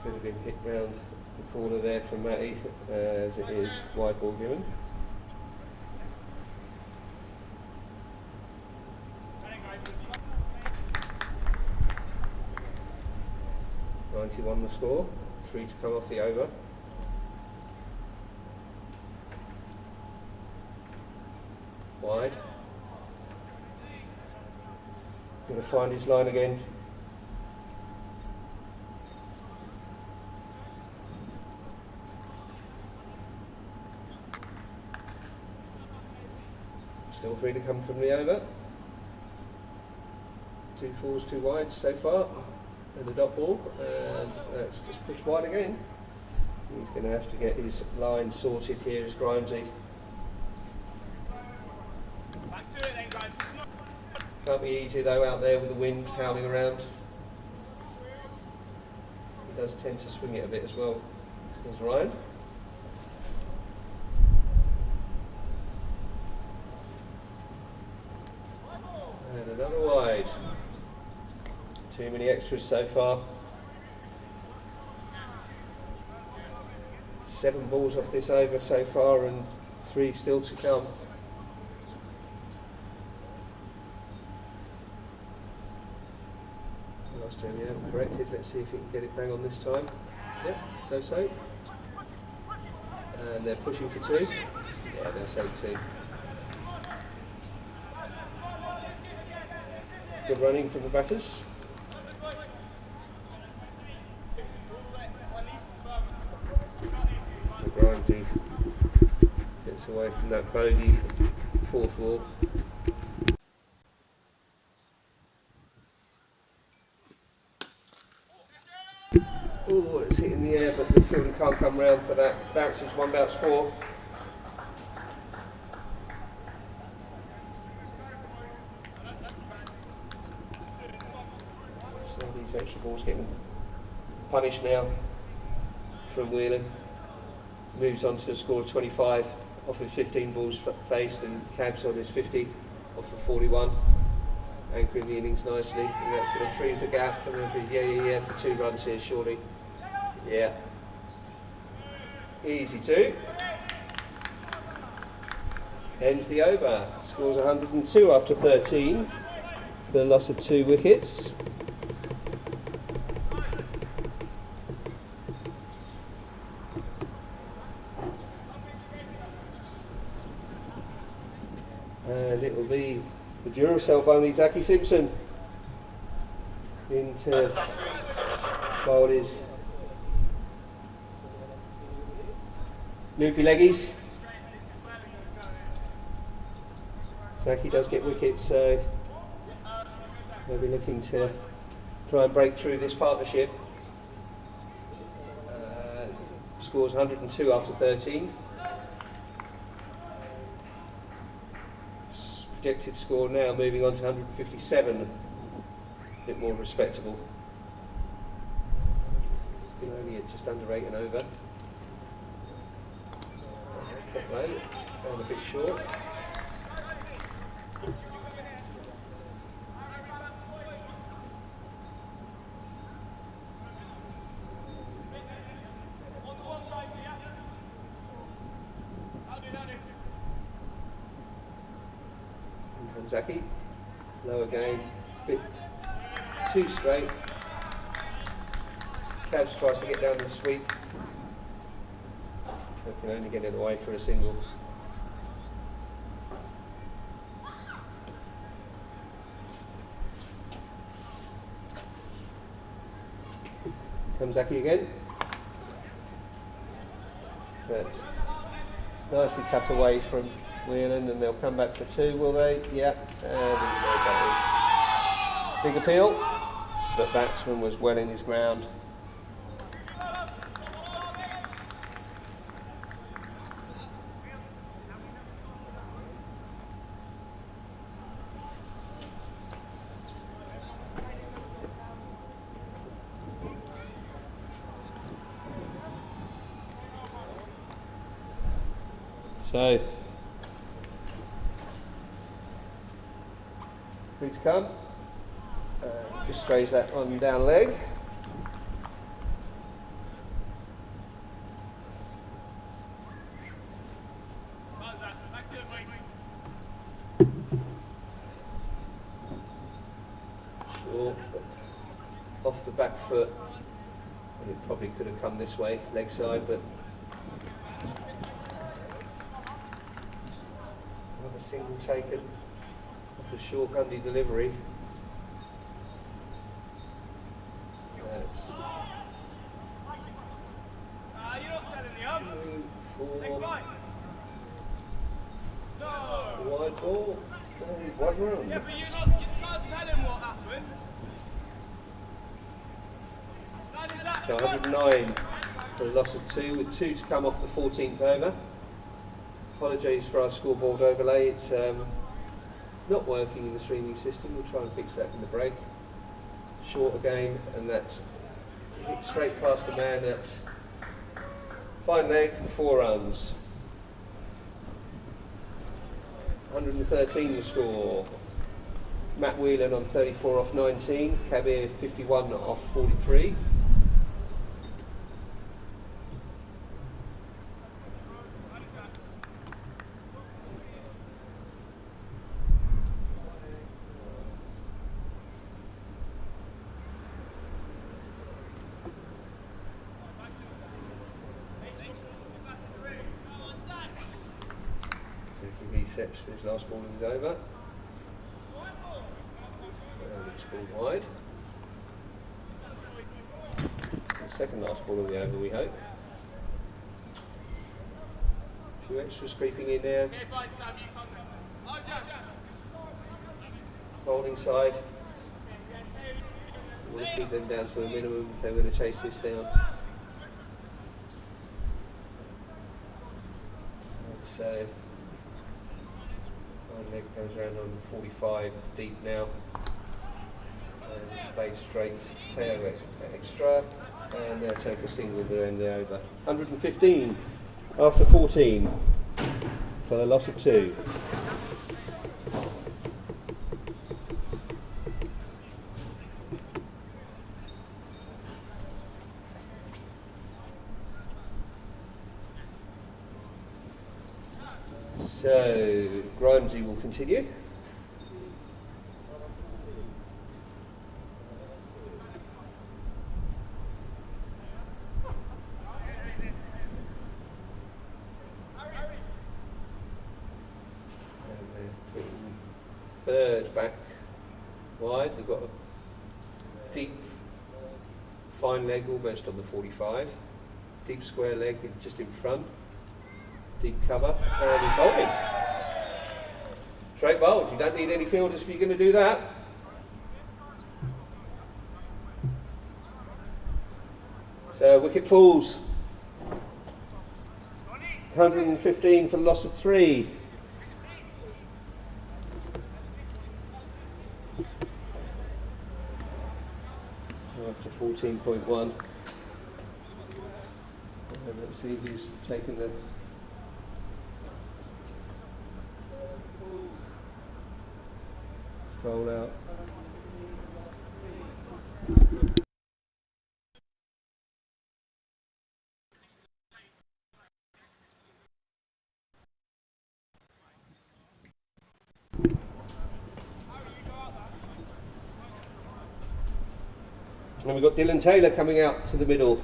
Could have been hit round the corner there from Matty, as it is wide ball given. .91 the score. 3 to come off the over. Wide. Going to find his line again. Still free to come from the over. 2 fours, 2 wides so far. And the dot ball, and that's just pushed wide again. He's going to have to get his line sorted here as Grimesy.
Back to it then, Grimes.
Can't be easy though out there with the wind howling around. He does tend to swing it a bit as well. There's Ryan. And another wide. Too many extras so far. 7 balls off this over so far and 3 still to come. Last time, yeah, corrected. Let's see if he can get it bang on this time. Yep, does so. And they're pushing for 2. Yeah, they'll say 2. Good running from the batters. Grimesy gets away from that bogey 4th ball. Oh, it's hit in the air, but the fielder can't come round for that. Bounces, 1 bounce 4. So these extra balls getting punished now from Whelan. Moves on to a score of 25 off his 15 balls faced, and Calpe on his 50 off of 41. Anchoring the innings nicely, and that's going to 3 the gap, and it'll be yeah for 2 runs here surely. Yeah. Easy 2. Ends the over. Scores 102 after 13. The loss of 2 wickets. And it will be the Duracell bunny, Zachy Simpson, into bowl his loopy leggies. Zaki does get wickets, so they'll be looking to try and break through this partnership. Scores 102 after 13. Projected score now moving on to 157, a bit more respectable. Still only at just under 8 and over. Kept low, down a bit short. Zaki, low again, bit too straight. Cabs tries to get down the sweep. They can only get it away for a single. Comes Zaki again. But nicely cut away from Whelan, and they'll come back for 2, will they? Yeah, and he's no big appeal, but batsman was well in his ground. So, free to come. Just strays that on down leg. Short, but off the back foot. And it probably could have come this way, leg side, but another single taken off a short Gundy delivery.
You're not telling the other.
4,
No.
wide ball, wide run.
Yeah, but you can't tell him what happened.
So 109 for a loss of 2, with 2 to come off the 14th over. Apologies for our scoreboard overlay, it's not working in the streaming system. We'll try and fix that in the break. Short again, and that's hit straight past the man at fine leg, 4 runs. 113 the score. Matt Whelan on 34 off 19, Kabir 51 off 43. Resets for his last ball is over. And it's ball wide. The second last ball of the over, we hope. A few extras creeping in there. Bowling side. We'll keep them down to a minimum if they're going to chase this down. So one leg comes around on 45 deep now, and it's played straight, tail extra, and they'll take a single to end the over. 115 after 14 for the loss of 2. So, Grimesy will continue. And they're putting third back wide. They've got a deep, fine leg almost on the 45. Deep square leg just in front. Deep cover, and he's bowling. Straight bowled. You don't need any fielders if you're going to do that. So wicket falls. 115 for the loss of 3. After 14.1. Let's see who's taken the roll out. And we've got Dylan Taylor coming out to the middle.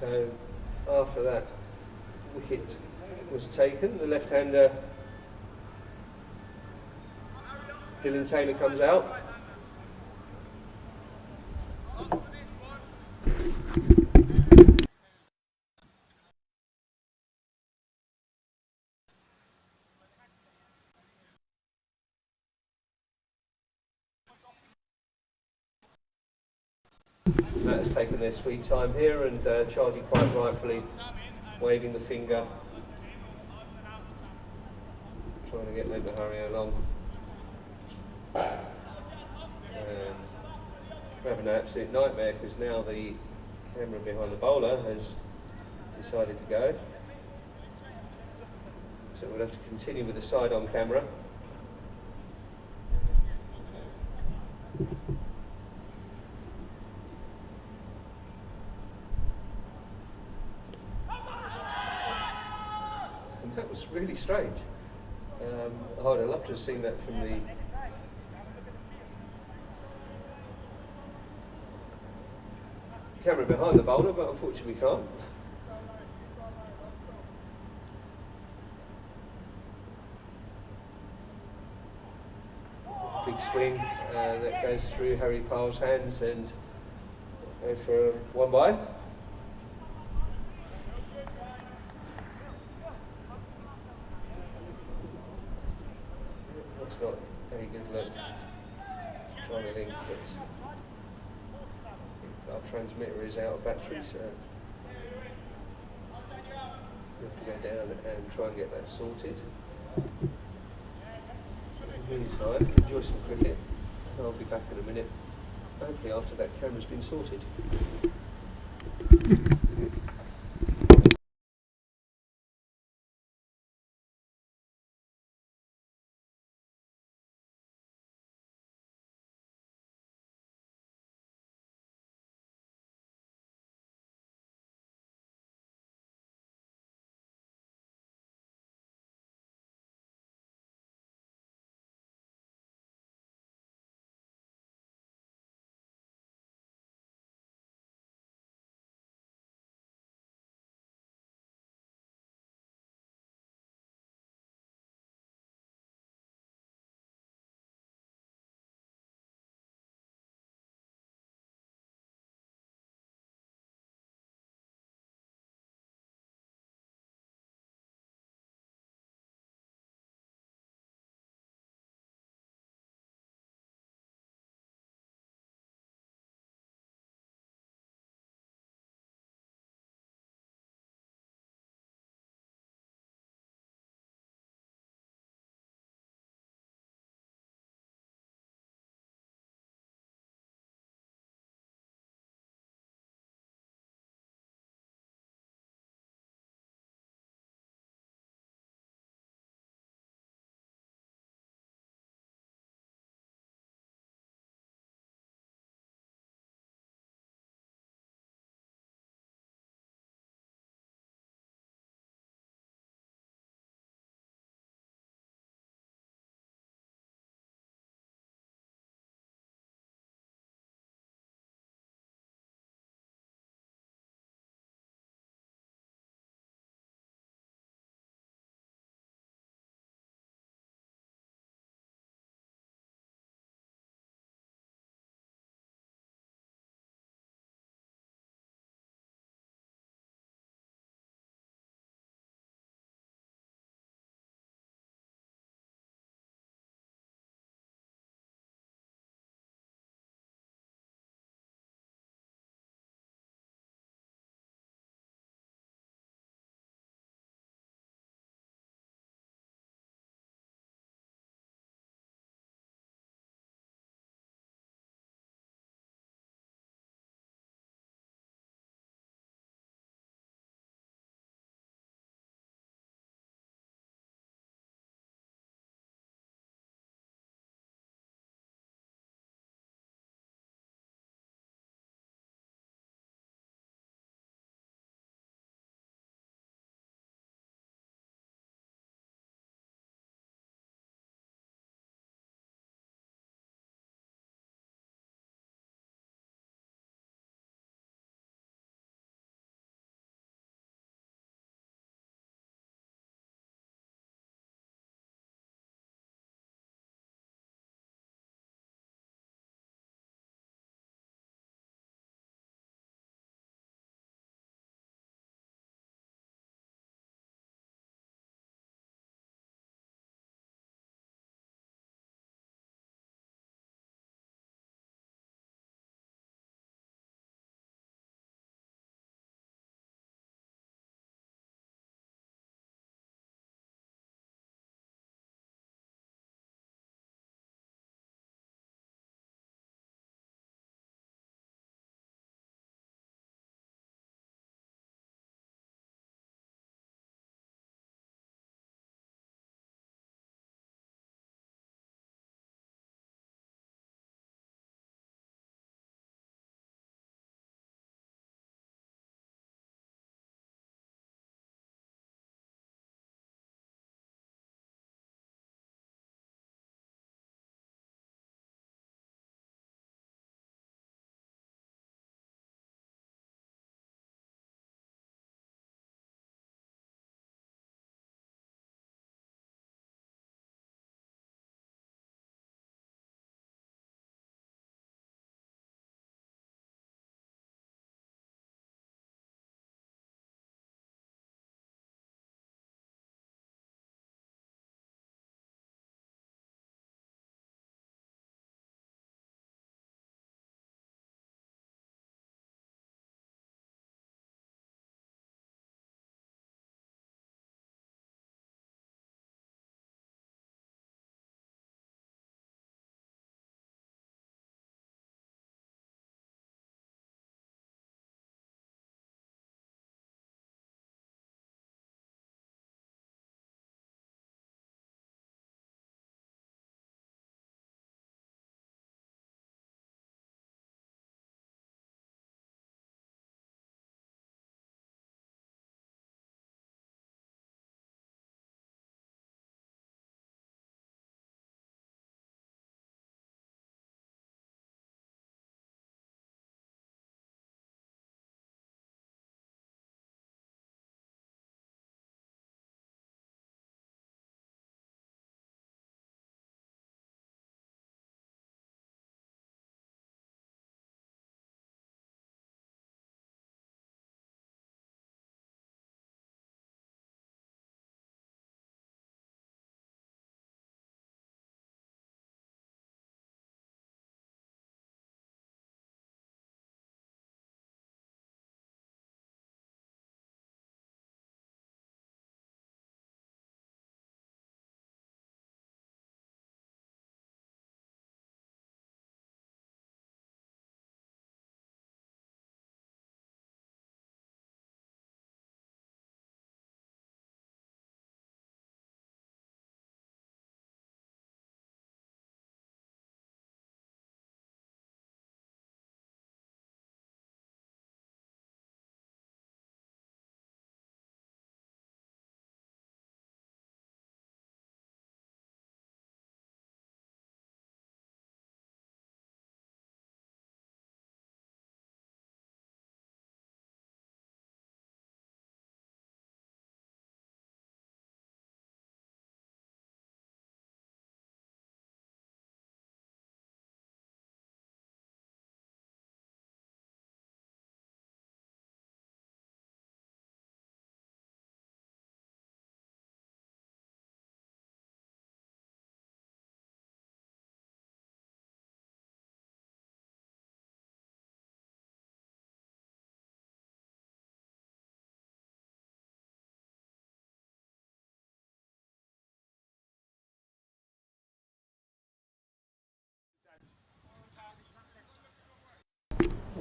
So after that wicket was taken, the left-hander Dylan Taylor comes out. Matt has taken their sweet time here, and Charlie quite rightfully waving the finger, trying to get them to hurry along. We're having an absolute nightmare because now the camera behind the bowler has decided to go. So we'll have to continue with the side-on camera. And that was really strange. I would have loved to have seen that from the camera behind the bowler, but unfortunately we can't. Big swing that goes through Harry Pyle's hands and go for one by. That's not a very good look. Trying to think that our transmitter is out of battery, so we have to go down and try and get that sorted. In the meantime, enjoy some cricket, and I'll be back in a minute, hopefully after that camera's been sorted.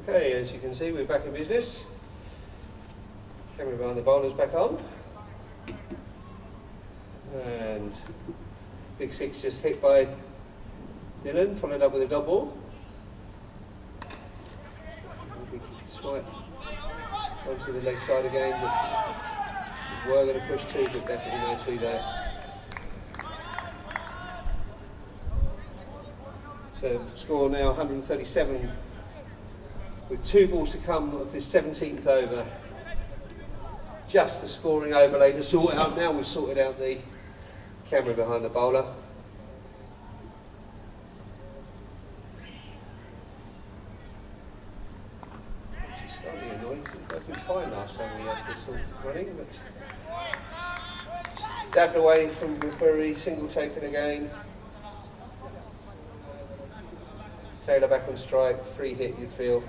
Okay, as you can see, we're back in business. Camera behind the bowler's back on. And big six just hit by Dylan, followed up with a dot ball. Big swipe onto the leg side again, but we were going to push two, but definitely no two there. So score now 137 with 2 balls to come of this 17th over. Just the scoring overlay to sort out. Now we've sorted out the camera behind the bowler. Which is slightly annoying. It worked fine last time we had this all running, but stabbed away from Bury, single taken again. Taylor back on strike, free hit you'd feel.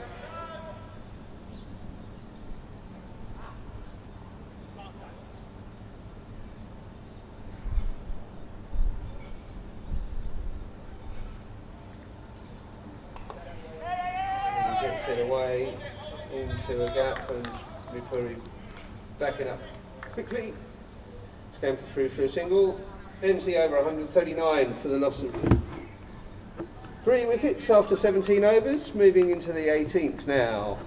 And he gets it away into a gap and Mipuri backing up quickly. Scamper through for a single. Ends the over 139 for the loss of 3 wickets after 17 overs, moving into the 18th now.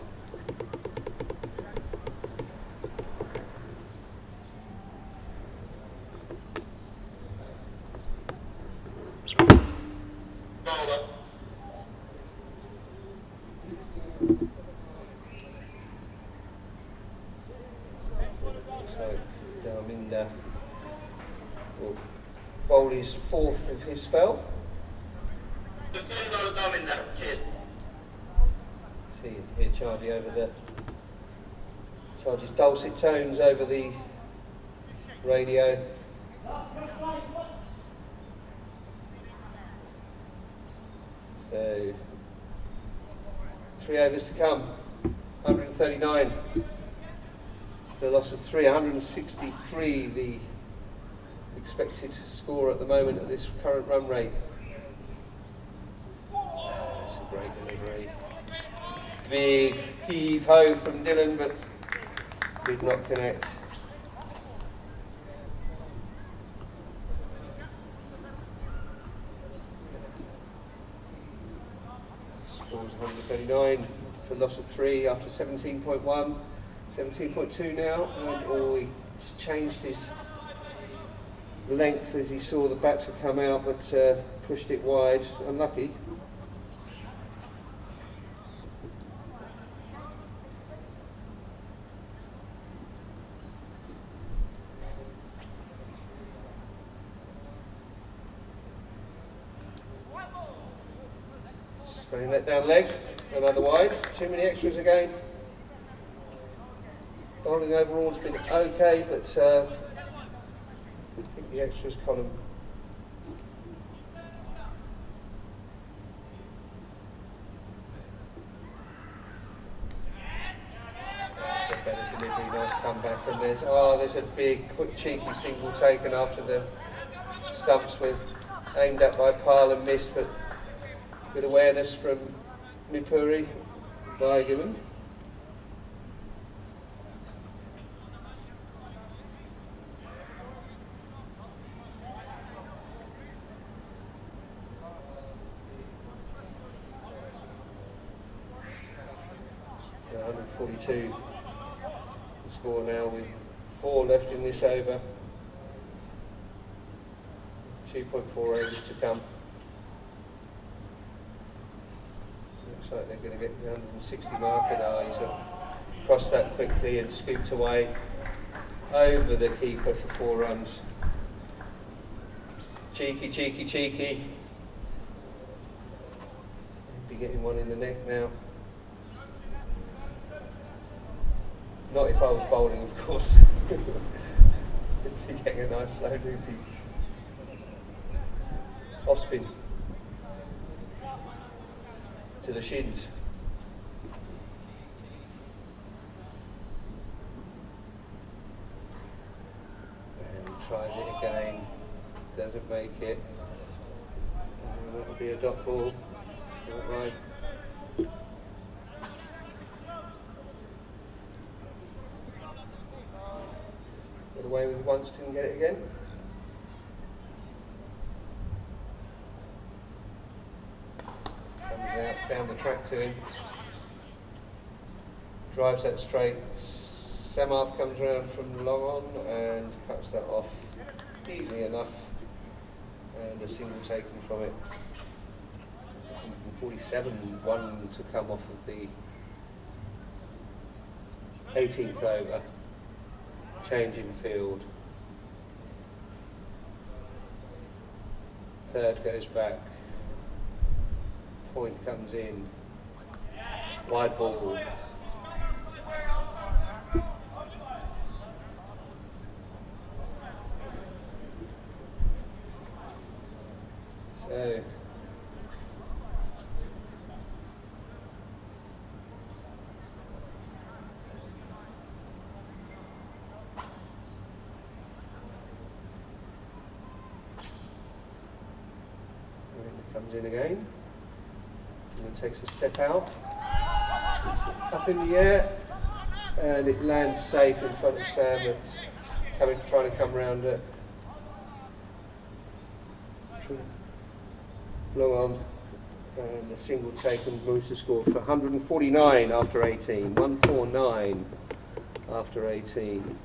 So Dalminda will bowl his 4th of his spell. See here Charlie over Chargie's dulcet tones over the radio. So 3 overs to come, 139. The loss of 3, 163 the expected score at the moment at this current run rate. That's a great delivery. Big heave-ho from Dylan, but did not connect. Scores 139 for loss of 3 after 17.1, 17.2 now, and he just changed his length as he saw the batter come out, but pushed it wide. Unlucky. Spinning that down leg, another wide. Too many extras again. Bowling overall has been okay, but I think the extras column that's a better delivery, nice comeback, and there's a big quick cheeky single taken after the stumps were aimed at by Pyle and missed, but good awareness from Mipuri by Gibbon. Yeah, 142 the score now with 4 left in this over. 2.4 overs to come. Looks like they're going to get the 160 mark, and he's crossed that quickly and scooped away over the keeper for 4 runs. Cheeky, cheeky, cheeky. Be getting one in the neck now. Not if I was bowling, of course. Be getting a nice slow loopy off spin to the shins. And he tries it again, doesn't make it. And that will be a dot ball. Right. it once, didn't get it again. Comes out, down the track to him. Drives that straight. Samarth comes around from long on and cuts that off easily enough. And a single taken from it. 147, one to come off of the 18th over. Change in field. Third goes back. Point comes in. Wide ball. So comes in again, and then takes a step out, up in the air, and it lands safe in front of Sam, trying to come round it. Long on, and a single taken, moves to score for 149 after 18. 149 after 18.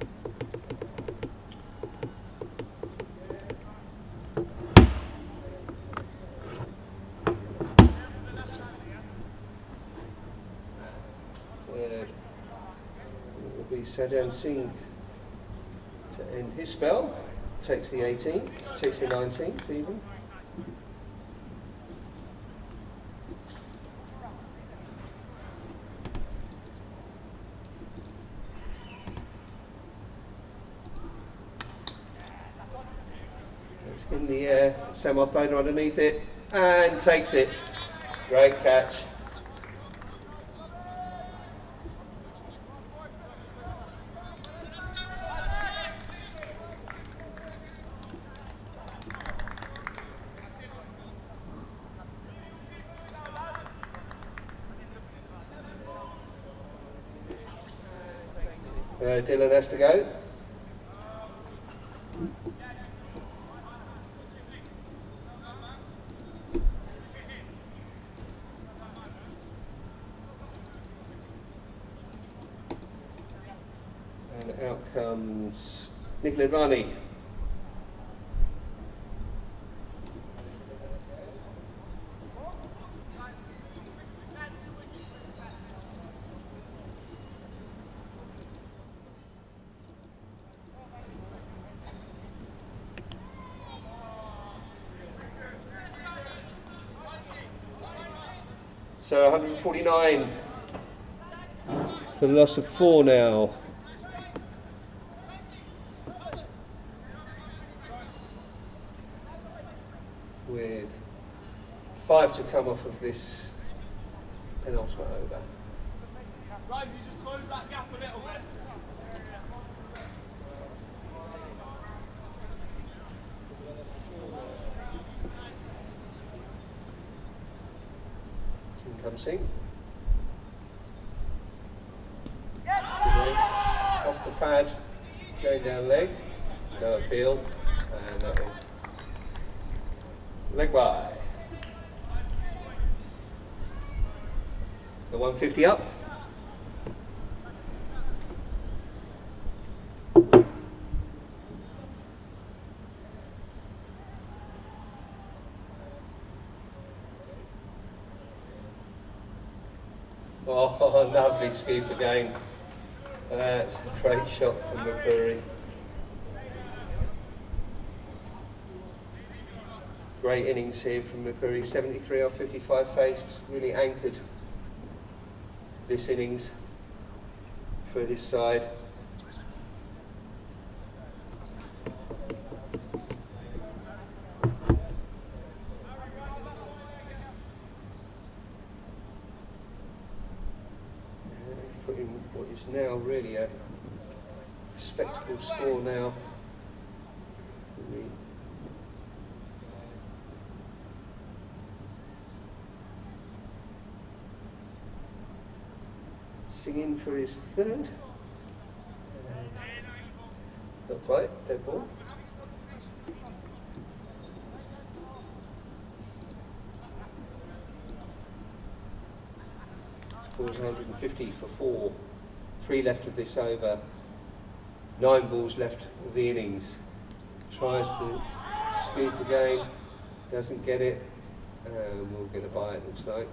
It will be Sajan Singh to end his spell. Takes the 18th, takes the 19th even. It's in the air, Samarth Boda underneath it, and takes it. Great catch. Dylan has to go. And out comes Nicola Rani. So 149 for the loss of 4 now. With 5 to come off of this penultimate over.
Right, you just close that gap a little bit.
Comes in. Off the pad, going down leg, no appeal, and that will leg by. The 150 up. Oh, lovely scoop again. That's a great shot from McCurry. Great innings here from McCurry. 73 off 55 faced, really anchored this innings for this side. Putting what is now really a respectable score now. Singing for his third. Got quite, dead ball. Scores 150 for 4. 3 left of this over. 9 balls left of the innings. Tries to scoop again, doesn't get it, and we'll get a bye it looks like.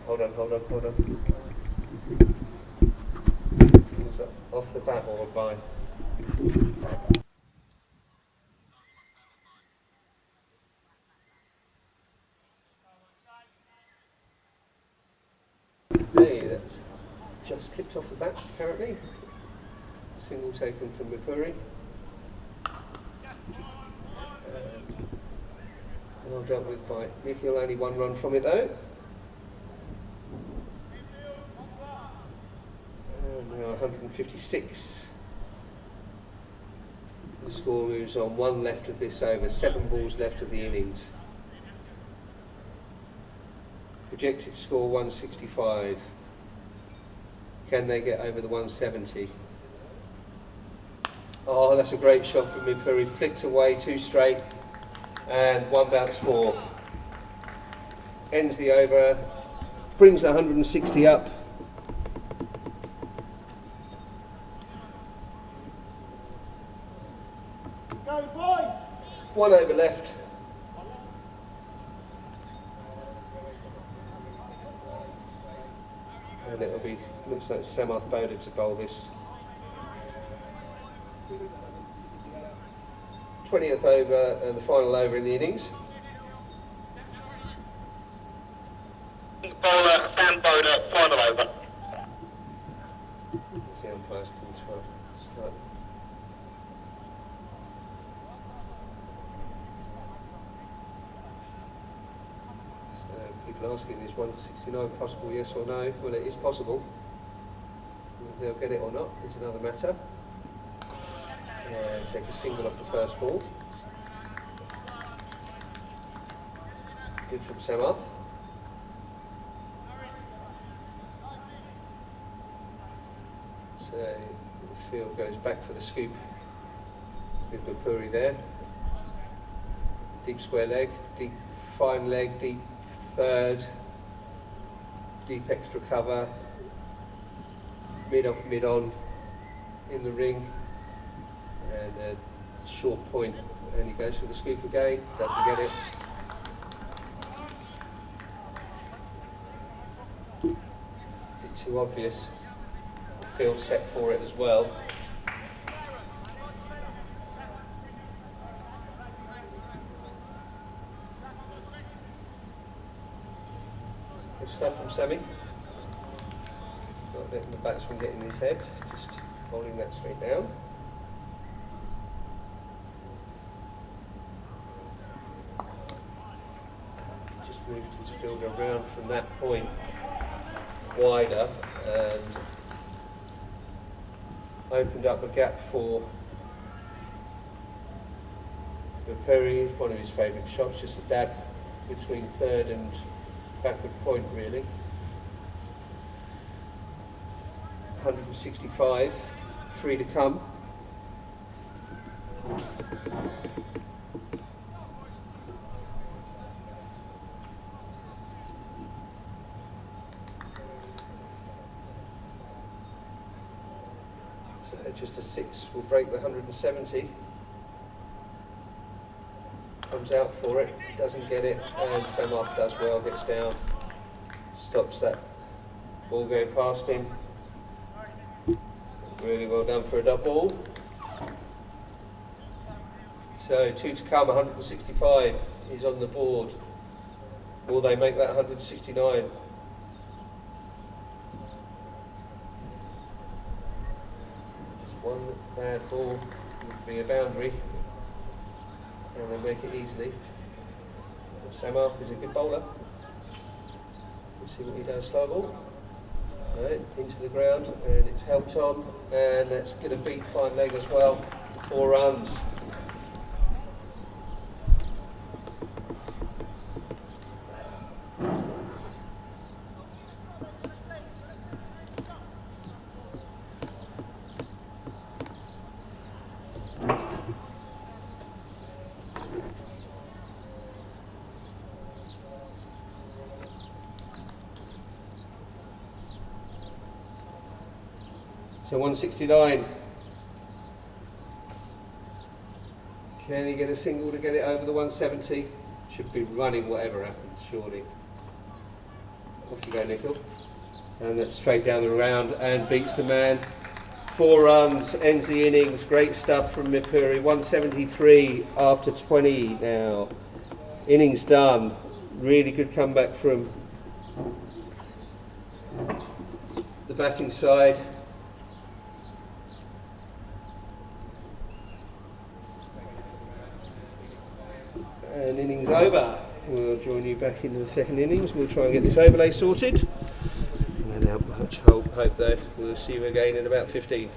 Hold on. Off the bat or a bye? Hey, that just clipped off the bat apparently. Single taken from Mipuri. Well dealt with by Nikhil, only 1 run from it though. And now 156. The score moves on, 1 left of this over, 7 balls left of the innings. Projected score 165. Can they get over the 170? Oh, that's a great shot from Mipuri. Flicked away, 2 straight, and 1 bounce 4. Ends the over, brings the 160 up.
Go, boys!
1 over left. And it'll be, looks like Samarth Boda to bowl this. 20th over and the final over in the innings.
Bowler Sam Boda, final over.
As the umpires come to a start. So people asking, is 169 possible, yes or no? Well, it is possible. Whether they'll get it or not is another matter. Take a single off the first ball. Good from Samarth. So the field goes back for the scoop with Mipuri there. Deep square leg, deep fine leg, deep third, deep extra cover, mid off, mid on in the ring. And a short point, and he goes for the scoop again, doesn't get it. Bit too obvious. The field set for it as well. Good stuff from Semi. Not letting the batsman get in his head, just holding that straight down. Moved his fielder around from that point wider and opened up a gap for Mipuri, one of his favourite shots, just a dab between third and backward point really. 165, 3 to come. Just a 6 will break the 170. Comes out for it, doesn't get it, and Samarth does well, gets down, stops that ball going past him. Really well done for a dot ball. So 2 to come, 165 is on the board. Will they make that 169? One bad ball would be a boundary, and they make it easily. Samarth is a good bowler. Let's see what he does. Slow ball. Right, into the ground, and it's helped on, and that's going to beat fine leg as well. 4 runs. So 169. Can he get a single to get it over the 170? Should be running whatever happens, surely. Off you go, Nickel. And that's straight down the round and beats the man. 4 runs, ends the innings. Great stuff from Mipuri. 173 after 20 now. Innings done. Really good comeback from the batting side. And innings over. We'll join you back in the second innings. We'll try and get this overlay sorted. And then hope that we'll see you again in about 15.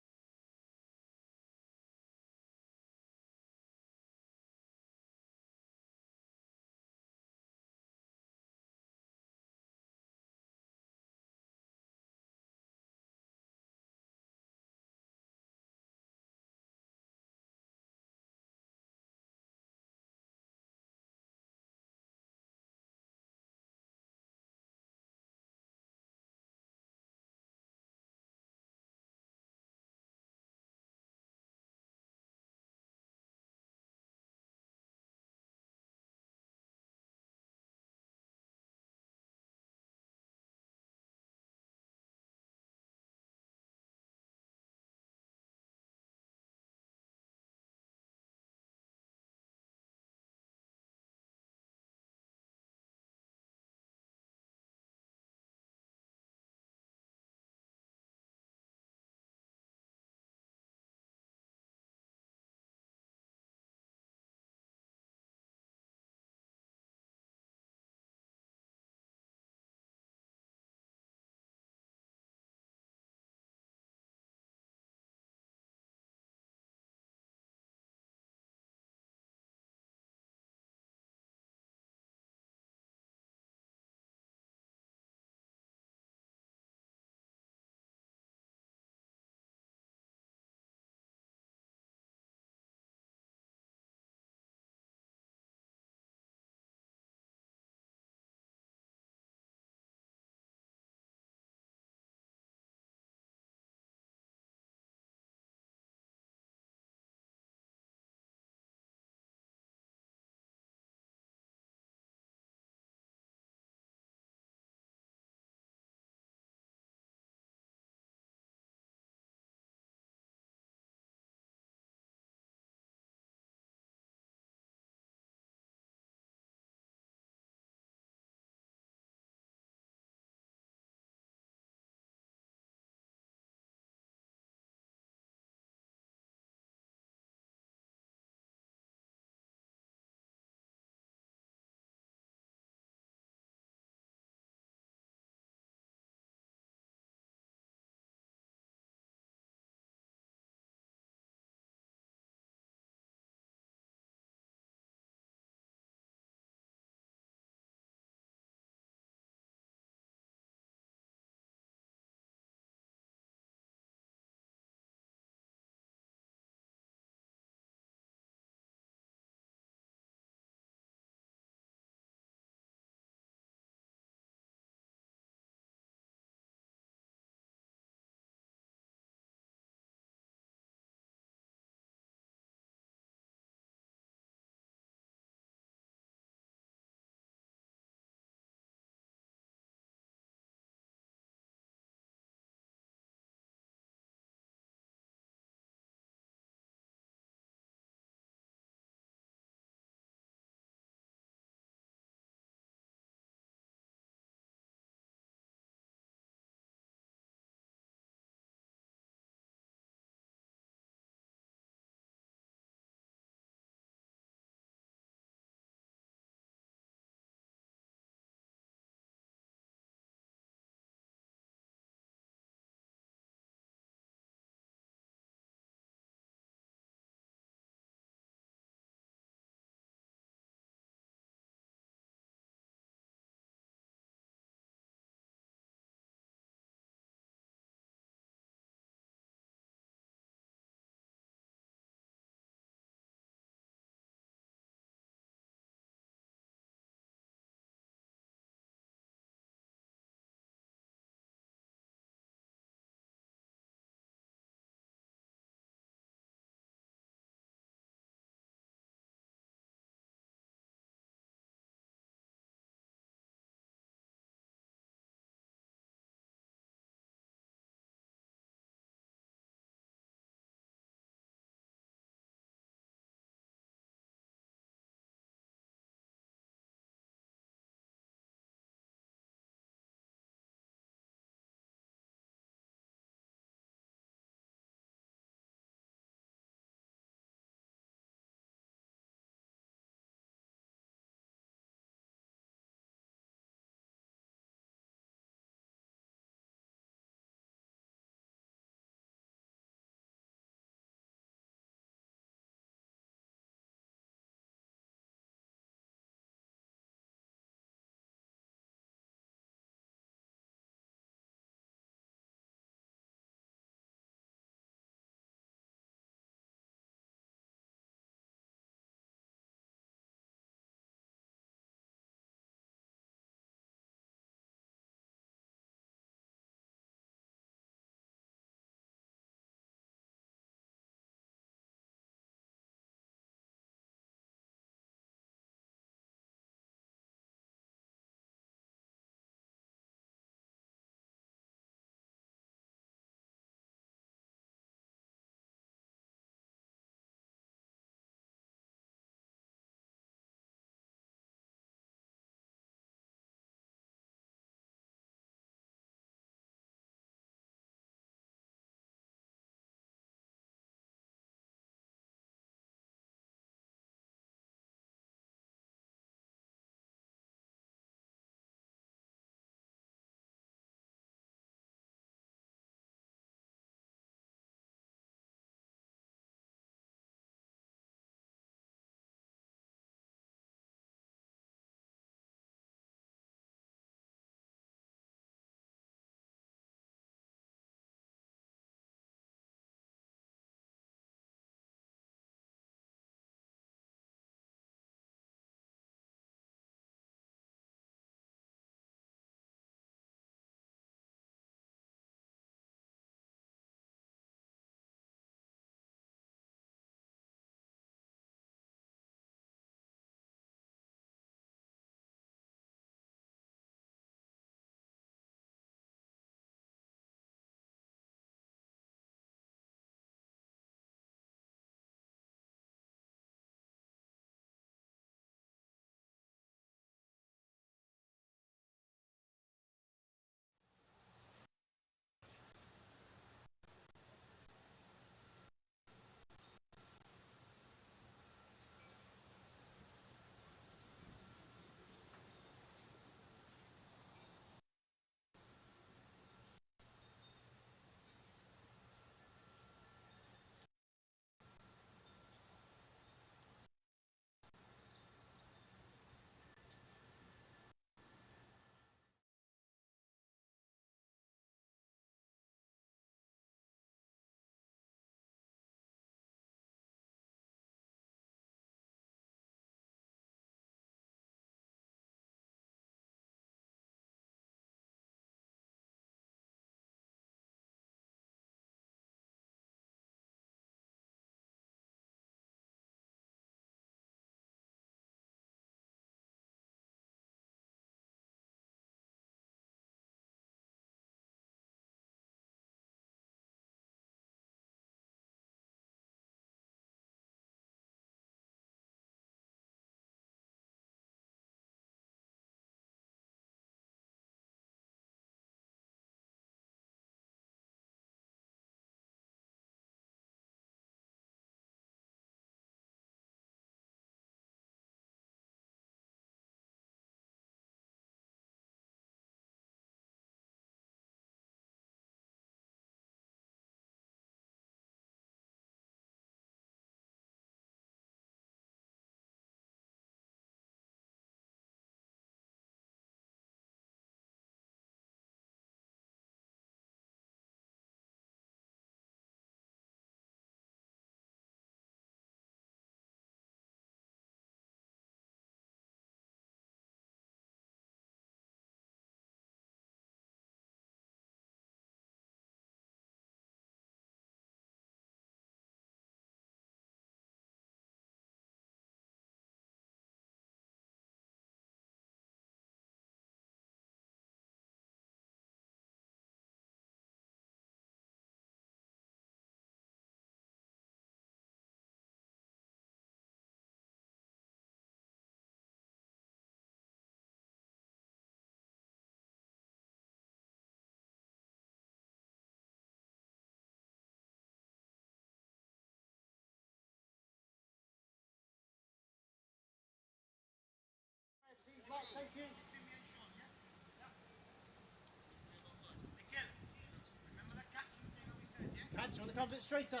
Catch, on the come a bit straighter.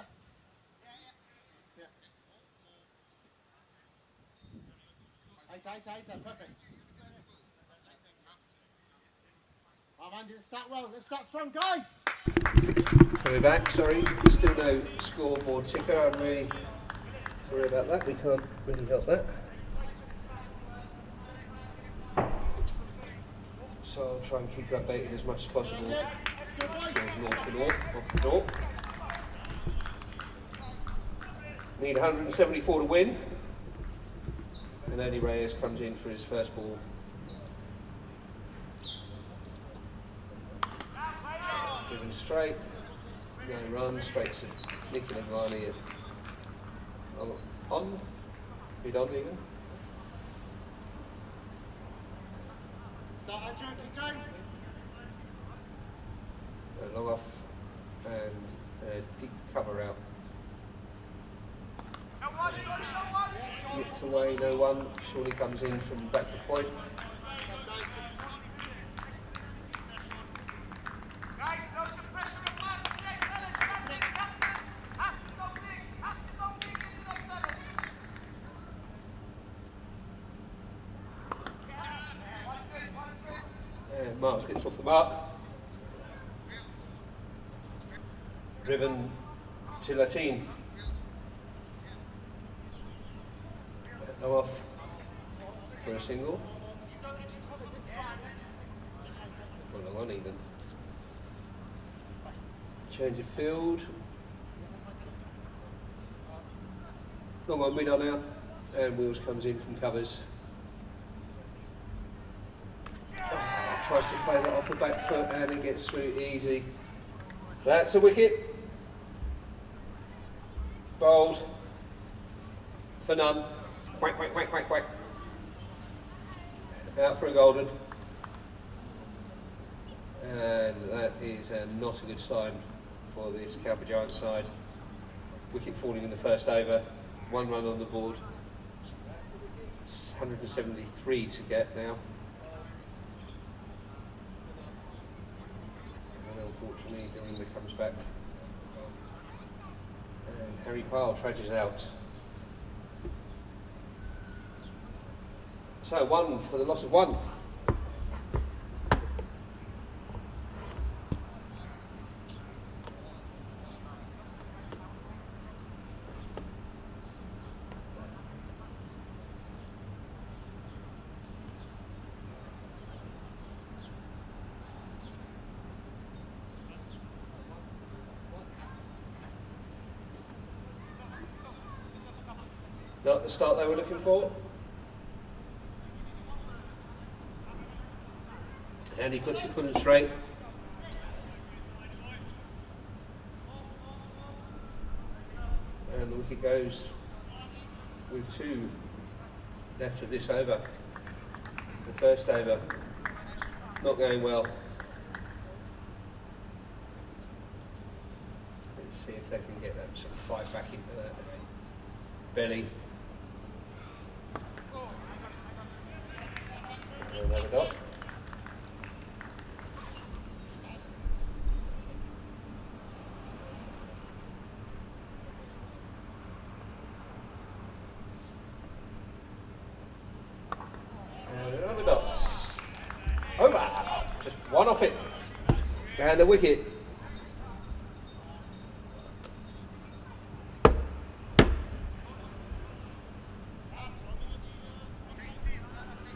Yeah. Eight, perfect. Oh man, didn't start well. Let's start strong, guys!
So we're back, sorry. Still no scoreboard ticker. I'm really sorry about that. We can't really help that. So I'll try and keep you updated as much as possible. Scores 0-0, off the door. Need 174 to win. And Eddie Reyes comes in for his first ball. Driven straight, no run, straight to Nicky Lavani on, bid on even.
Start Andrew, keep going.
Long off and deep cover out. Nipped away, no one. Surely comes in from back to point. And Marks gets off the mark. Driven to Latin. No off for a single. Well, no one even. Change of field. Long on mid on out, and Wills comes in from covers. Tries to play that off the back foot and it gets through easy. That's a wicket. Bowled for none. Quack, quack, quack, quack, quack. Out for a golden. And that is not a good sign for this Calpe Giants side. Wicket falling in the first over. 1 run on the board. It's 173 to get now. And unfortunately, Dorinda comes back. And Harry Pyle trudges out. So 1 for the loss of 1. Not the start they were looking for. And he puts it full and straight. And the wicket goes with 2 left of this over. The first over not going well. Let's see if they can get that sort of fight back into that belly. Another dot. And another dot. Over. Just 1 off it. And the wicket.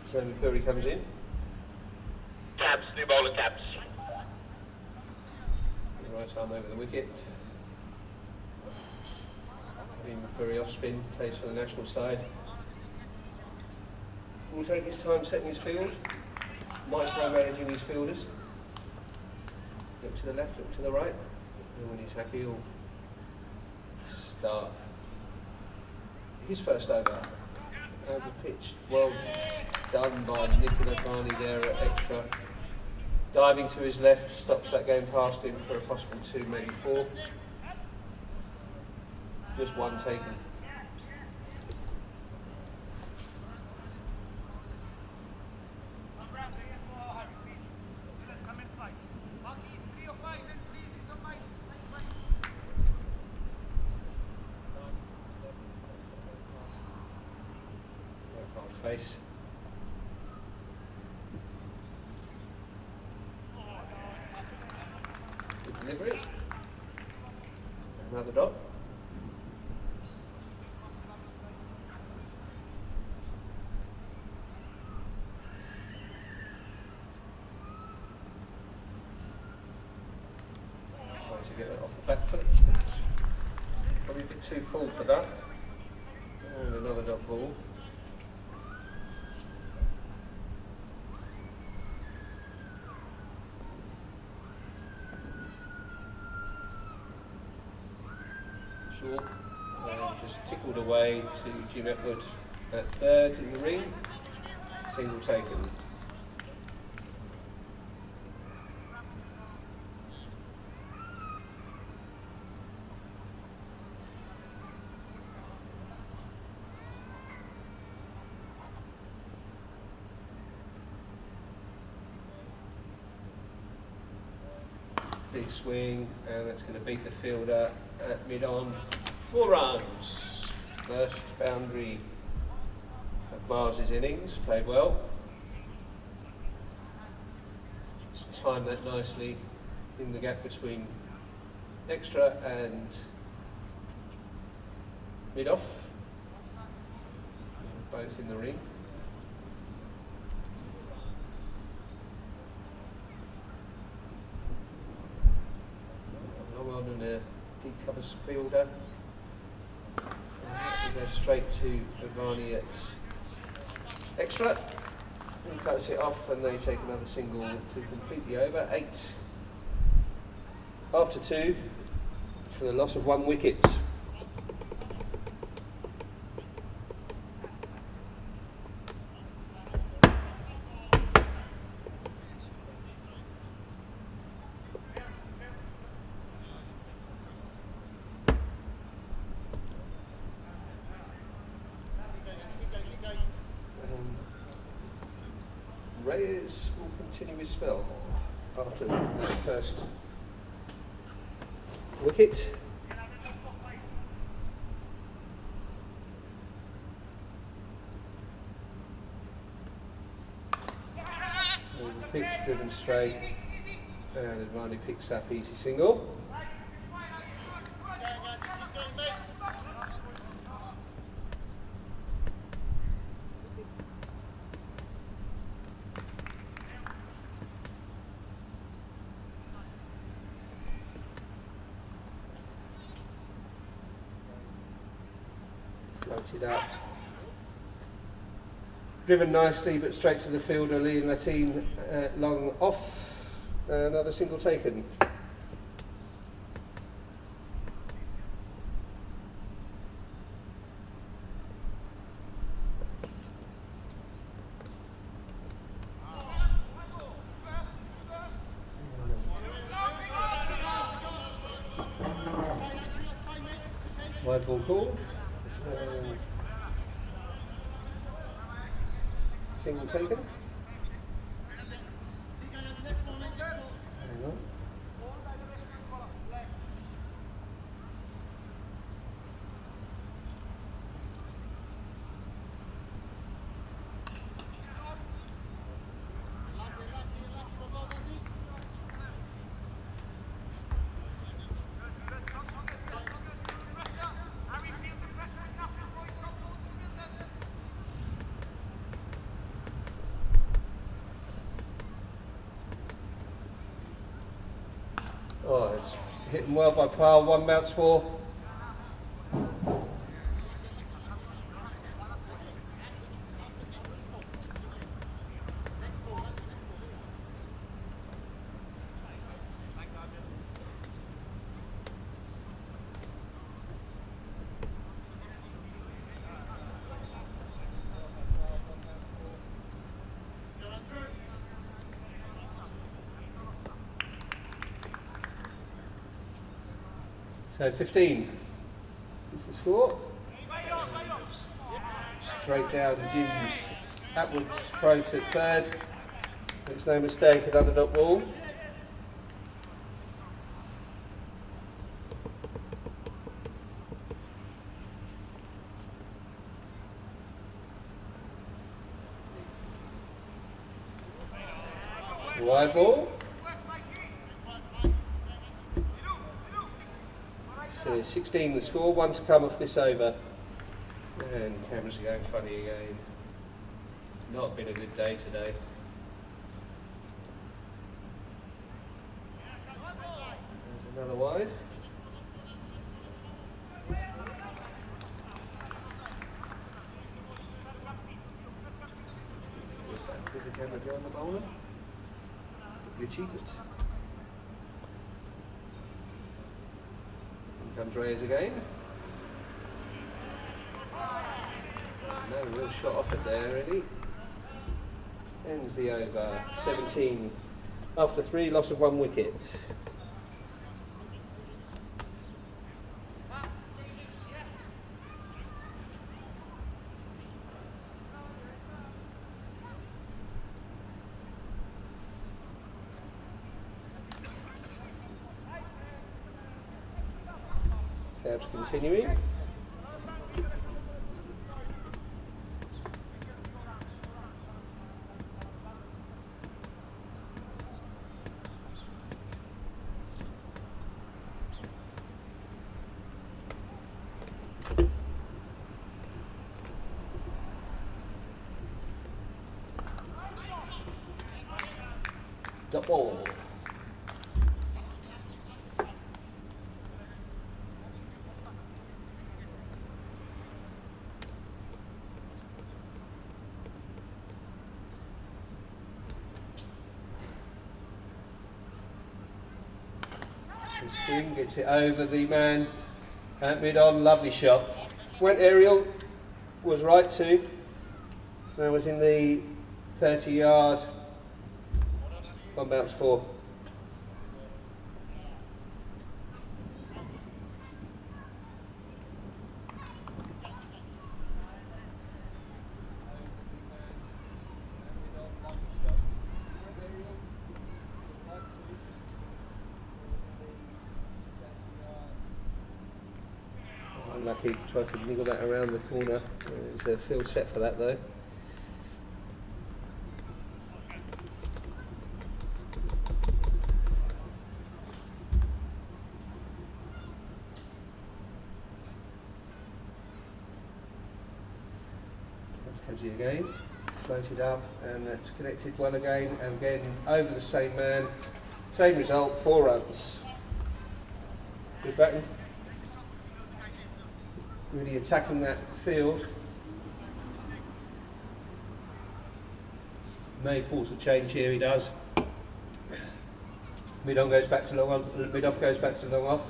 So Curry comes in.
Taps, new bowler taps.
Right arm over the wicket. Curry off spin, plays for the national side. Will take his time setting his field, micro-managing his fielders. Look to the left, look to the right, and when he's happy he'll start his first over. Over pitched, well done by Nicola Barney there at extra. Diving to his left, stops that game past him for a possible 2, maybe 4. Just 1 taken. pace. Good delivery. Another dot. Trying to get it off the back foot, but it's probably a bit too full for that. And another dot ball. Short, and just tickled away to Jim Epwood at third in the ring. Single taken. Big swing, and that's going to beat the fielder at mid-on. 4 runs. First boundary of Mars's innings. Played well. Just timed that nicely in the gap between extra and mid-off. Both in the ring. And a deep covers fielder. We go straight to Avani at extra. He cuts it off and they take another single to complete the over. 8 after 2 for the loss of 1 wicket. Reyes will continue his spell after that first wicket. So the pitch driven straight, and Advani picks up easy single. Floated up. Driven nicely, but straight to the fielder, Lee and Latin long off. Another single taken. Wide ball called. Single taken. Hang on. Oh, it's hitting well by Pyle. 1 bounce 4. So 15 is the score. Straight down Jim's Atwood's throat at third. It's no mistake, another dot ball. Wide ball. So 16 the score, 1 to come off this over. And cameras are going funny again. Not been a good day today. There's another wide. With the camera behind the bowler. Glitchy, but in comes Reyes again. No real shot off it there, really. Ends the over. 17 after 3, loss of 1 wicket. Cabs continuing. The ball. King gets it over the man at mid-on, lovely shot. Went aerial, was right too. That was in the 30-yard, one bounce 4. Unlucky, tried to niggle that around the corner. There's a field set for that though. Comes in again, floated up, and that's connected well again, and again over the same man. Same result, 4 runs. Good batting. Really attacking that field. May force a change here, he does. Mid-on goes back to long on, mid-off goes back to long off.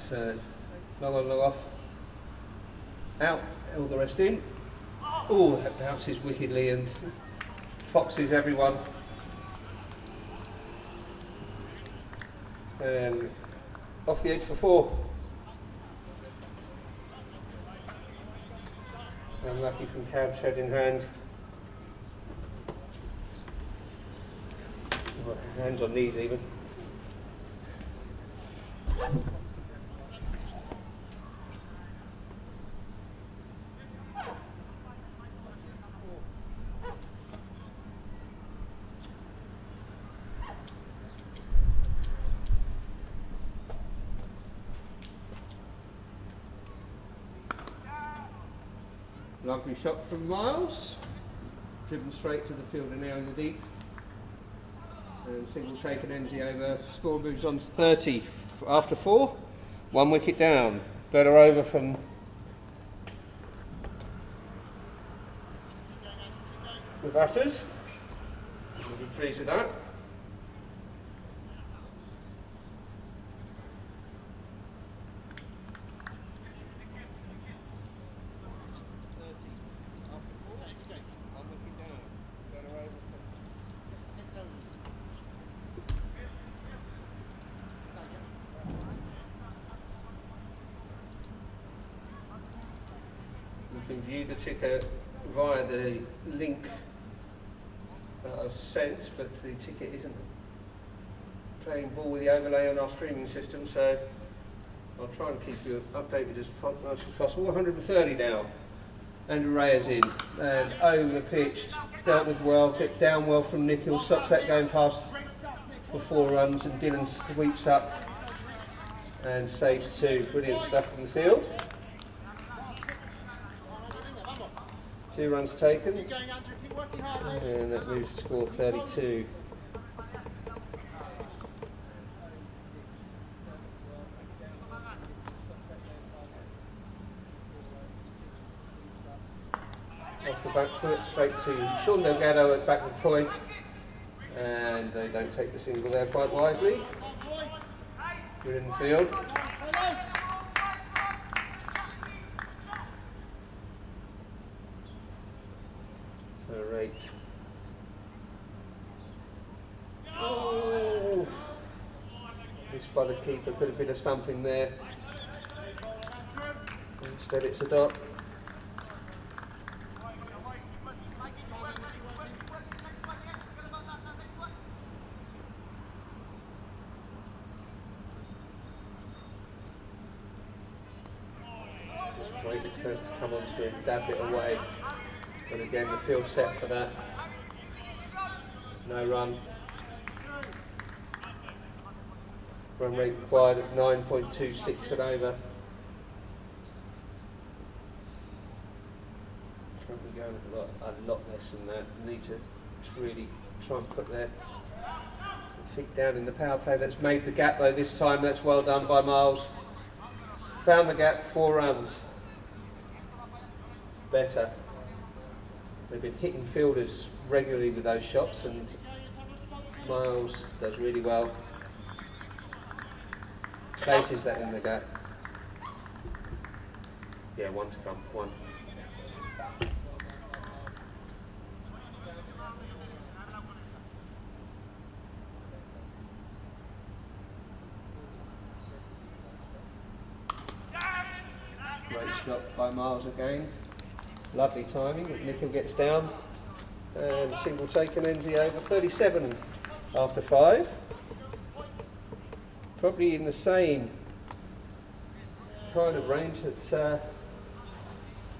So, long on, long off. Out, all the rest in. Oh, that bounces wickedly and foxes everyone. And off the edge for 4. Unlucky from Calpe, head in hand. Hands on knees even. Lovely shot from Miles, driven straight to the field and now in the deep. And single taken ends the over. Score moves on to 30 after 4. 1 wicket down. Better over from the batters. We'll be pleased with that. You can view the ticker via the link that I've sent, but the ticket isn't playing ball with the overlay on our streaming system, so I'll try and keep you updated as much as possible. 130 now. And Reyes in, and over pitched, dealt with well, kept down well from Nikhil, stops that going past for 4 runs, and Dylan sweeps up and saves 2. Brilliant stuff from the field. 2 runs taken, and that moves to score 32. Off the back foot, straight to Sean Delgado at backward point, and they don't take the single there quite wisely. We're in the field. So right. Oh, missed by the keeper, could have been a stumping there. Instead it's a dot. Waited for it to come onto him, dabbed it away. But again, the field set for that. No run. Run rate required at 9.26 and over. Probably going a lot less than that. Need to really try and put their feet down in the power play. That's made the gap though this time. That's well done by Miles. Found the gap, 4 runs. Better. They've been hitting fielders regularly with those shots, and Miles does really well. Places that in the gap. Yeah, 1 to come. 1. Great shot by Miles again. Lovely timing. Nikhil gets down and single taken ends the over. 37 after 5. Probably in the same kind of range that the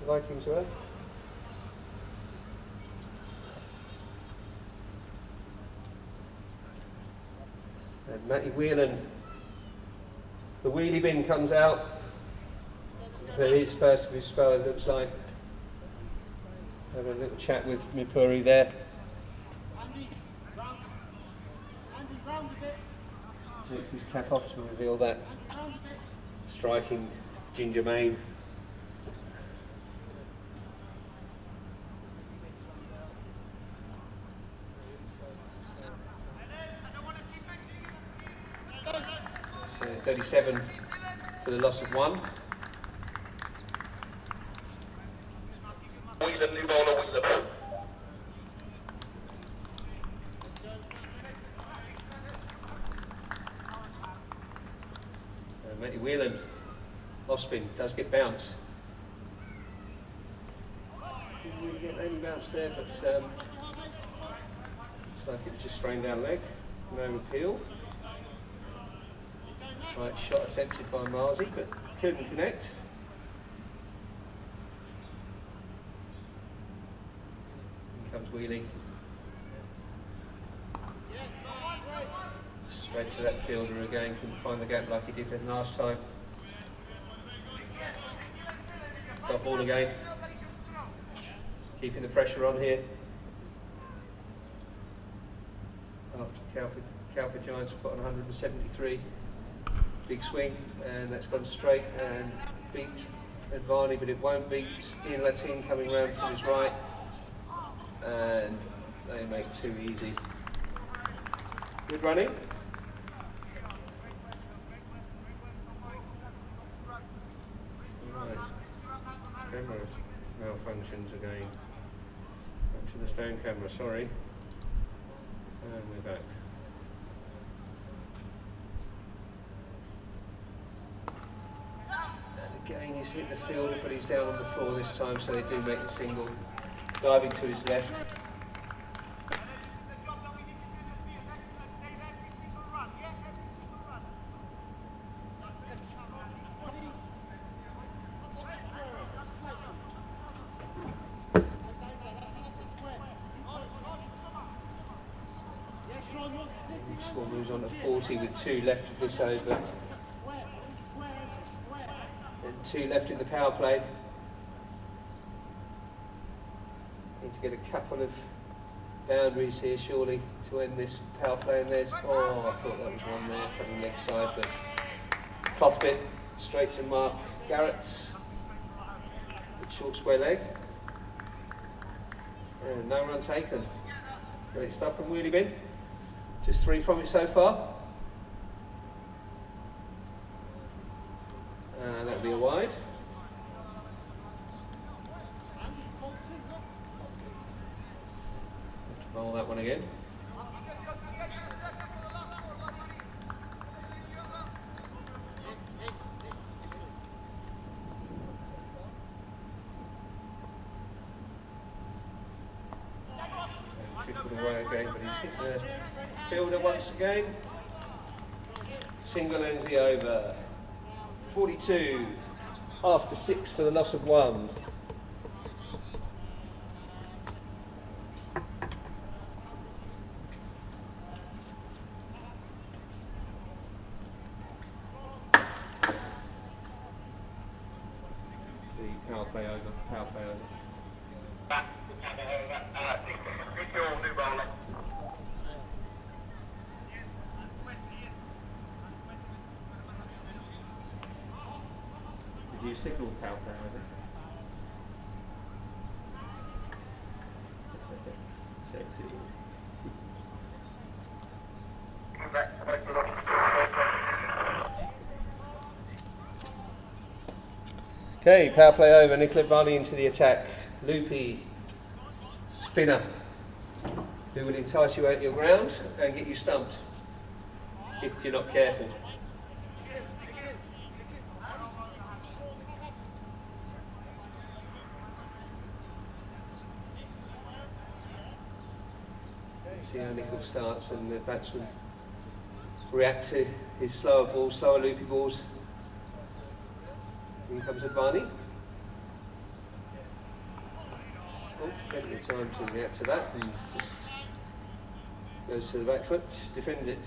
Vikings were. And Matty Whelan, the wheelie bin comes out for his first of his spell, it looks like. Have a little chat with Mipuri there. Takes his cap off to reveal that striking ginger mane. So 37 for the loss of 1.
Wheeler, new bowler, Wheeler.
Matty Whelan, off spin, does get bounce. Didn't really get any bounce there, but looks like it was just strained down leg, no appeal. Right shot attempted by Marzi, but couldn't connect. Comes Wheeling. Straight to that fielder again, couldn't find the gap like he did last time. Got ball again. Keeping the pressure on here. After Calpe Giants put on 173. Big swing, and that's gone straight and beat Advani, but it won't beat Ian Latin coming round from his right. And they make 2 easy. Good running. Right. Camera malfunctions again. Back to the stand camera, sorry. And we're back. And again he's hit the fielder, but he's down on the floor this time, so they do make the single. Diving to his left. on a 40 with 2 left of this over. And 2 left in the power play. Need to get a couple of boundaries here surely to end this power play, and there's, oh, I thought that was one there from the leg side, but coughed it straight to Mark Garrett's short square leg. And no run taken. Great stuff from Wheelie Bin. Just 3 from it so far. That'll be a wide. Roll that one again. Trickled away again, but he's hit the fielder once again. Single ends the over. 42 after 6 for the loss of 1. Power play over, power play over.
New bowler.
Did you signal power play over? Sexy. Okay, power play over. Nicola Varney into the attack. Loopy spinner who will entice you out your ground and get you stumped if you're not careful. See how Nicol starts and the batsman react to his slower balls, slower loopy balls. Here comes Advani. Oh, plenty of time to react to that and just goes to the back foot, defends it.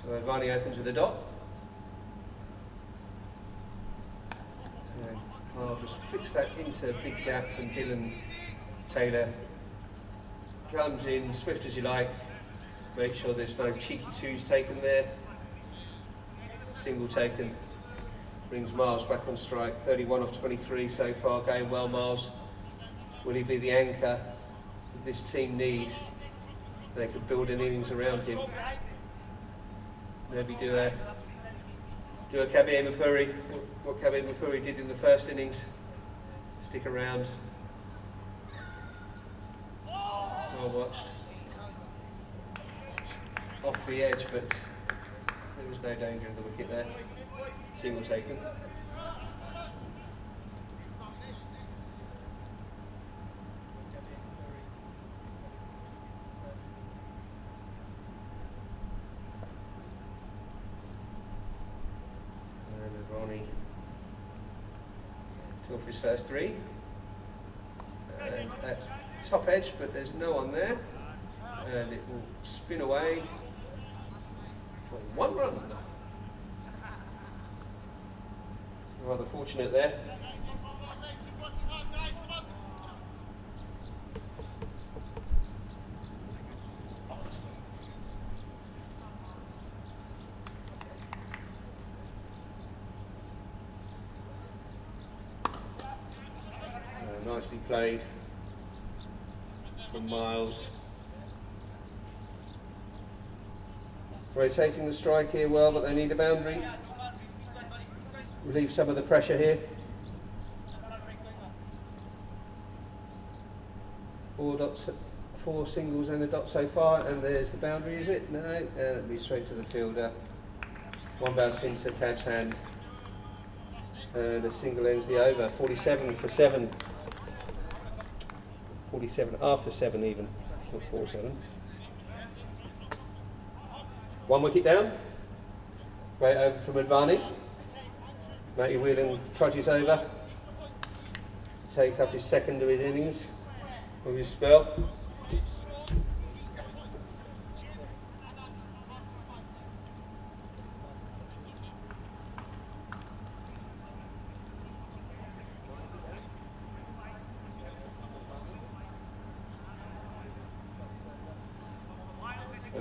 So Advani opens with a dot. And I'll just fix that into a big gap, and Dylan Taylor comes in swift as you like. Make sure there's no cheeky twos taken there. Single taken. Brings Miles back on strike. 31 off 23 so far. Going well, Miles. Will he be the anchor that this team need? They could build an innings around him. Maybe do a Kabir Mapuri, what Kabir Mapuri did in the first innings. Stick around. Well watched. Off the edge, but there was no danger of the wicket there. Single taken. Ronnie to off his first 3. And that's top edge, but there's no one there. And it will spin away for 1 run. Rather fortunate there. Nicely played from Miles. Rotating the strike here well, but they need a boundary. Relieve some of the pressure here. 4 dots, 4 singles and a dot so far, and there's the boundary, is it? No, that'll be straight to the fielder. 1 bounce into Cab's hand, and a single ends the over. 47 for 7. 47 after 7 even, not 4-7. 1 wicket down. Great over from Advani. Matty Whelan trudges over to take up his second of his innings of his spell.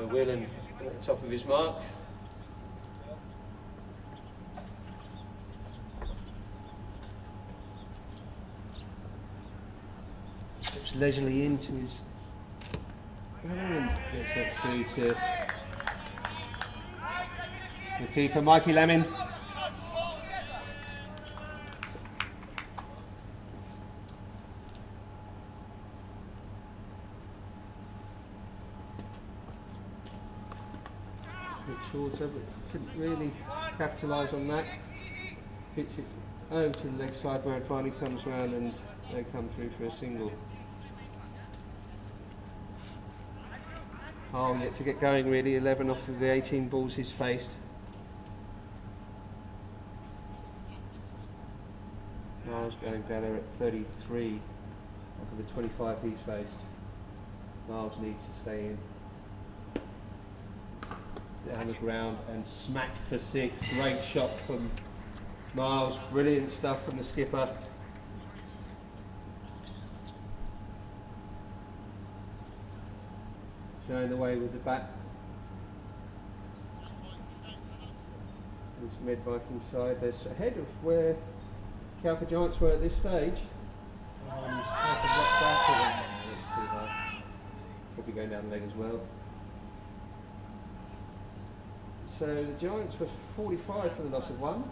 Whelan at the top of his mark. Steps leisurely into his and gets that through to the keeper, Mikey Lemon. Shorter, but couldn't really capitalise on that. Hits it over to the leg side where it finally comes round and they come through for a single. Oh, yet to get going really, 11 off of the 18 balls he's faced. Miles going better at 33 off of the 25 he's faced. Miles needs to stay in. Down the ground and smacked for 6. Great shot from Miles. Brilliant stuff from the skipper. Showing the way with the bat. This Med Viking side, they're ahead of where Calpe Giants were at this stage. He's trying to block back. It's too high. Probably going down the leg as well. So the Giants were 45 for the loss of 1,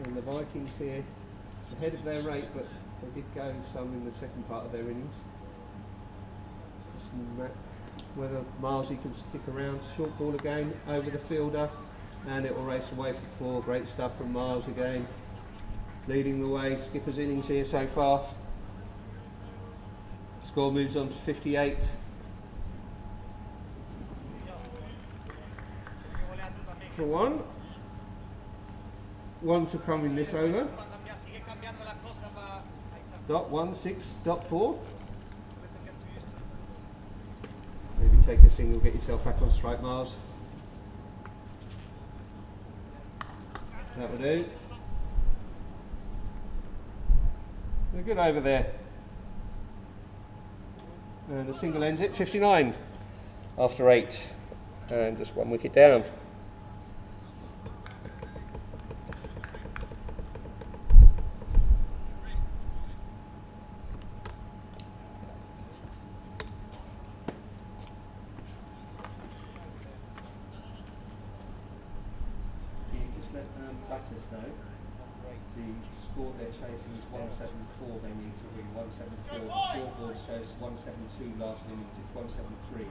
and the Vikings here ahead of their rate, but they did go some in the second part of their innings. Just whether Milesy can stick around, short ball again over the fielder, and it will race away for 4. Great stuff from Miles again, leading the way. Skipper's innings here so far. Score moves on to 58. For 1. 1 to come in this over. Dot 1, 6, dot 4. Maybe take a single, get yourself back on strike, Miles. That will do. They're good over there. And the single ends it, 59 after 8. And just 1 wicket down. Batters know the score they're chasing is 174. They need to win 174. The scoreboard shows 172 last innings. It's 173.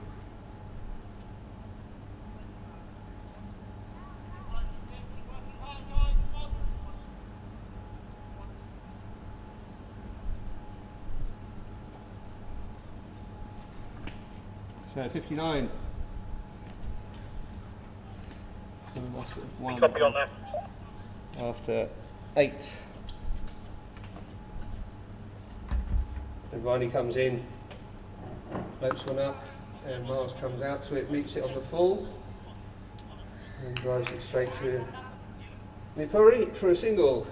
So 59. So we lost it 1.
Copy on that.
After 8. And Riney comes in, floats one up, and Miles comes out to it, meets it on the full, and drives it straight to Nipuri for a single.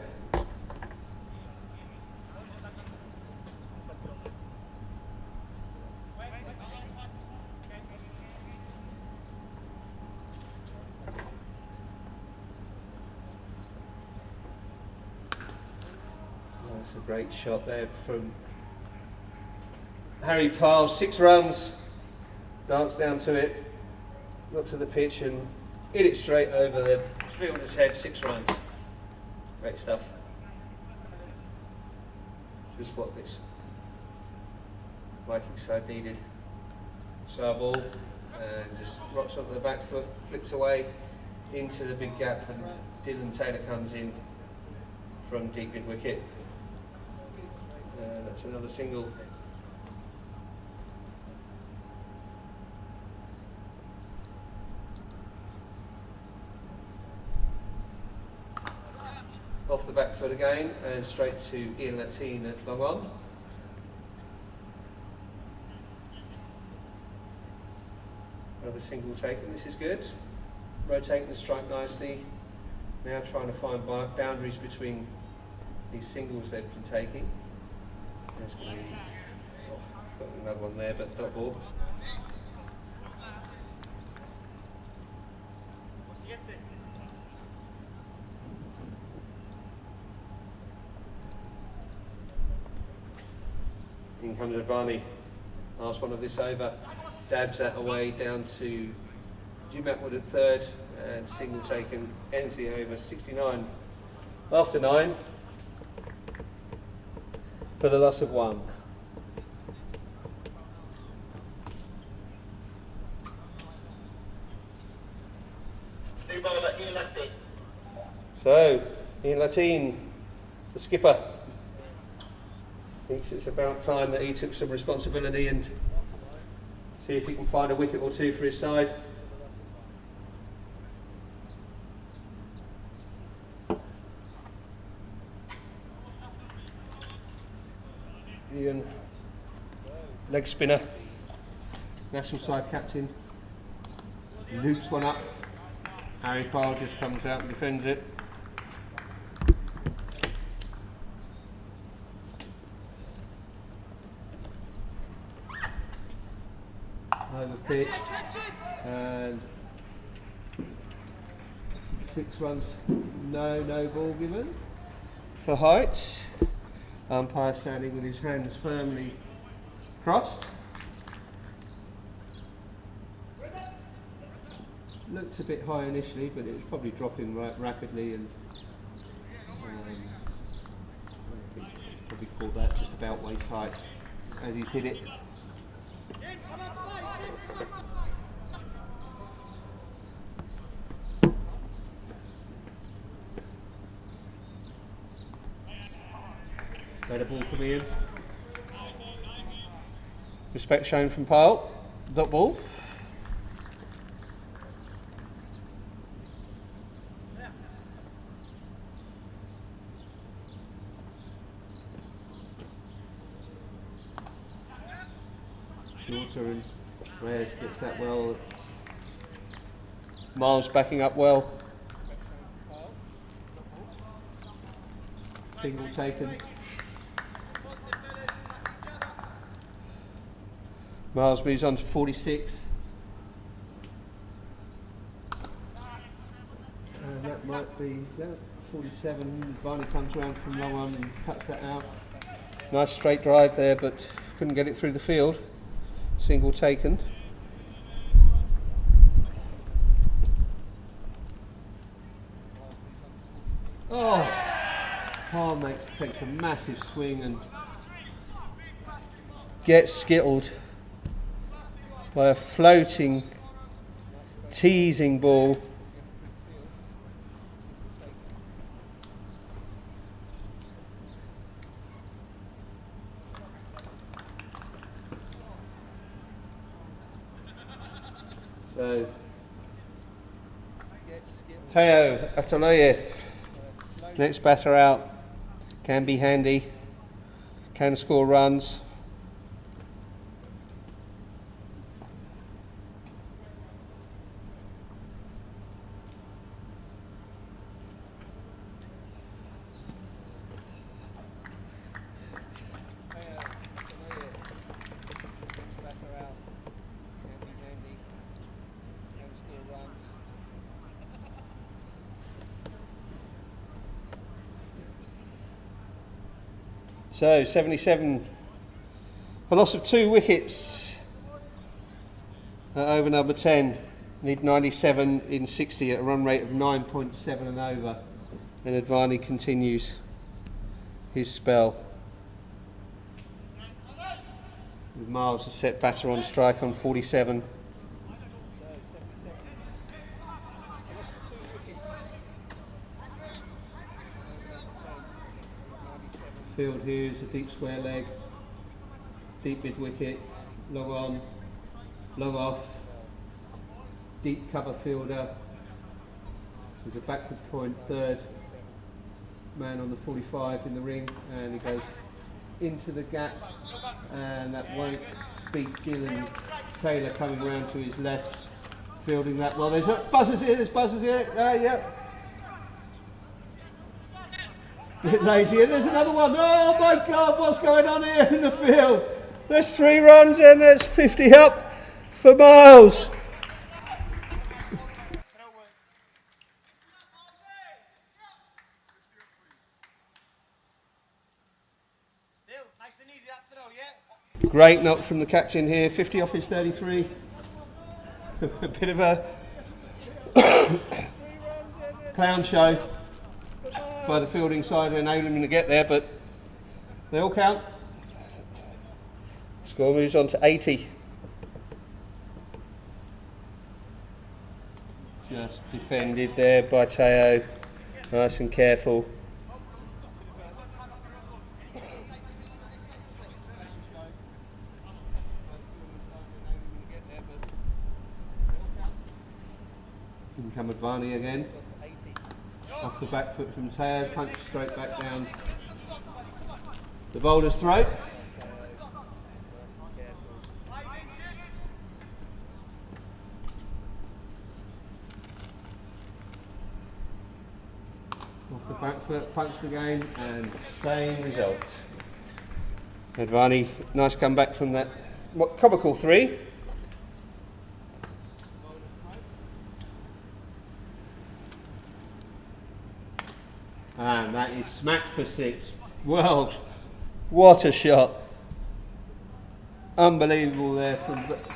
That's a great shot there from Harry Pyle. 6 runs, danced down to it, got to the pitch and hit it straight over the fielder's head. 6 runs. Great stuff. Just what this Viking side needed. So ball and just rocks onto the back foot, flicks away into the big gap, and Dylan Taylor comes in from deep mid wicket. That's another single. off the back foot again and straight to Ian Latine at long on. Another single taken, this is good. Rotating the strike nicely. Now trying to find boundaries between these singles they've been taking. There's going to be got another one there, but dot ball. In comes Advani. Last one of this over. Dabs that away down to Jim Atwood at third, and single taken, ends the over, 69 after 9 for the loss of 1.
New bowler, Ian Latine.
So, Ian Latine, the skipper, thinks it's about time that he took some responsibility and see if he can find a wicket or two for his side. Ian, leg spinner, national side captain, loops one up. Harry Kyle just comes out and defends it. Over pitch and 6 runs, no ball given for height. Umpire standing with his hands firmly crossed. Looked a bit high initially, but it was probably dropping rapidly, and I think probably called that just about waist height as he's hit it. Better ball from Ian. Respect shown from Pyle. Dot ball. Shorter, and Reyes gets that well. Miles backing up well. Single taken. Miles moves on to 46. And that might be 47. Varney comes around from long on and cuts that out. Nice straight drive there, but couldn't get it through the field. Single taken. Oh! Palm takes a massive swing and gets skittled by a floating, teasing ball. So, Teo Ataloye, next batter out, can be handy, can score runs. So 77, a loss of 2 wickets at over number 10. Need 97 in 60 at a run rate of 9.7 and over. And Advani continues his spell. With Miles a set batter on strike on 47. Field here is a deep square leg, deep mid wicket, long on, long off, deep cover fielder. There's a backward point third, man on the 45 in the ring, and he goes into the gap, and that won't beat Dylan Taylor coming round to his left, fielding that well. There's buzzers here, yeah. Bit lazy, and there's another one. Oh my God, what's going on here in the field? There's 3 runs and there's 50 up for Miles.
Nice and easy that throw, yeah?
Great knock from the captain here, 50 off his 33. A bit of a clown show by the fielding side, enabling him to get there, but they all count. Score moves on to 80. Just defended there by Teo, nice and careful. In come Advani again. Off the back foot from Teo, punch straight back down the bowler's throat. Off the back foot, punched again, and same result. Advani, nice comeback from that comical 3. And that is smacked for 6. Well, what a shot. Unbelievable there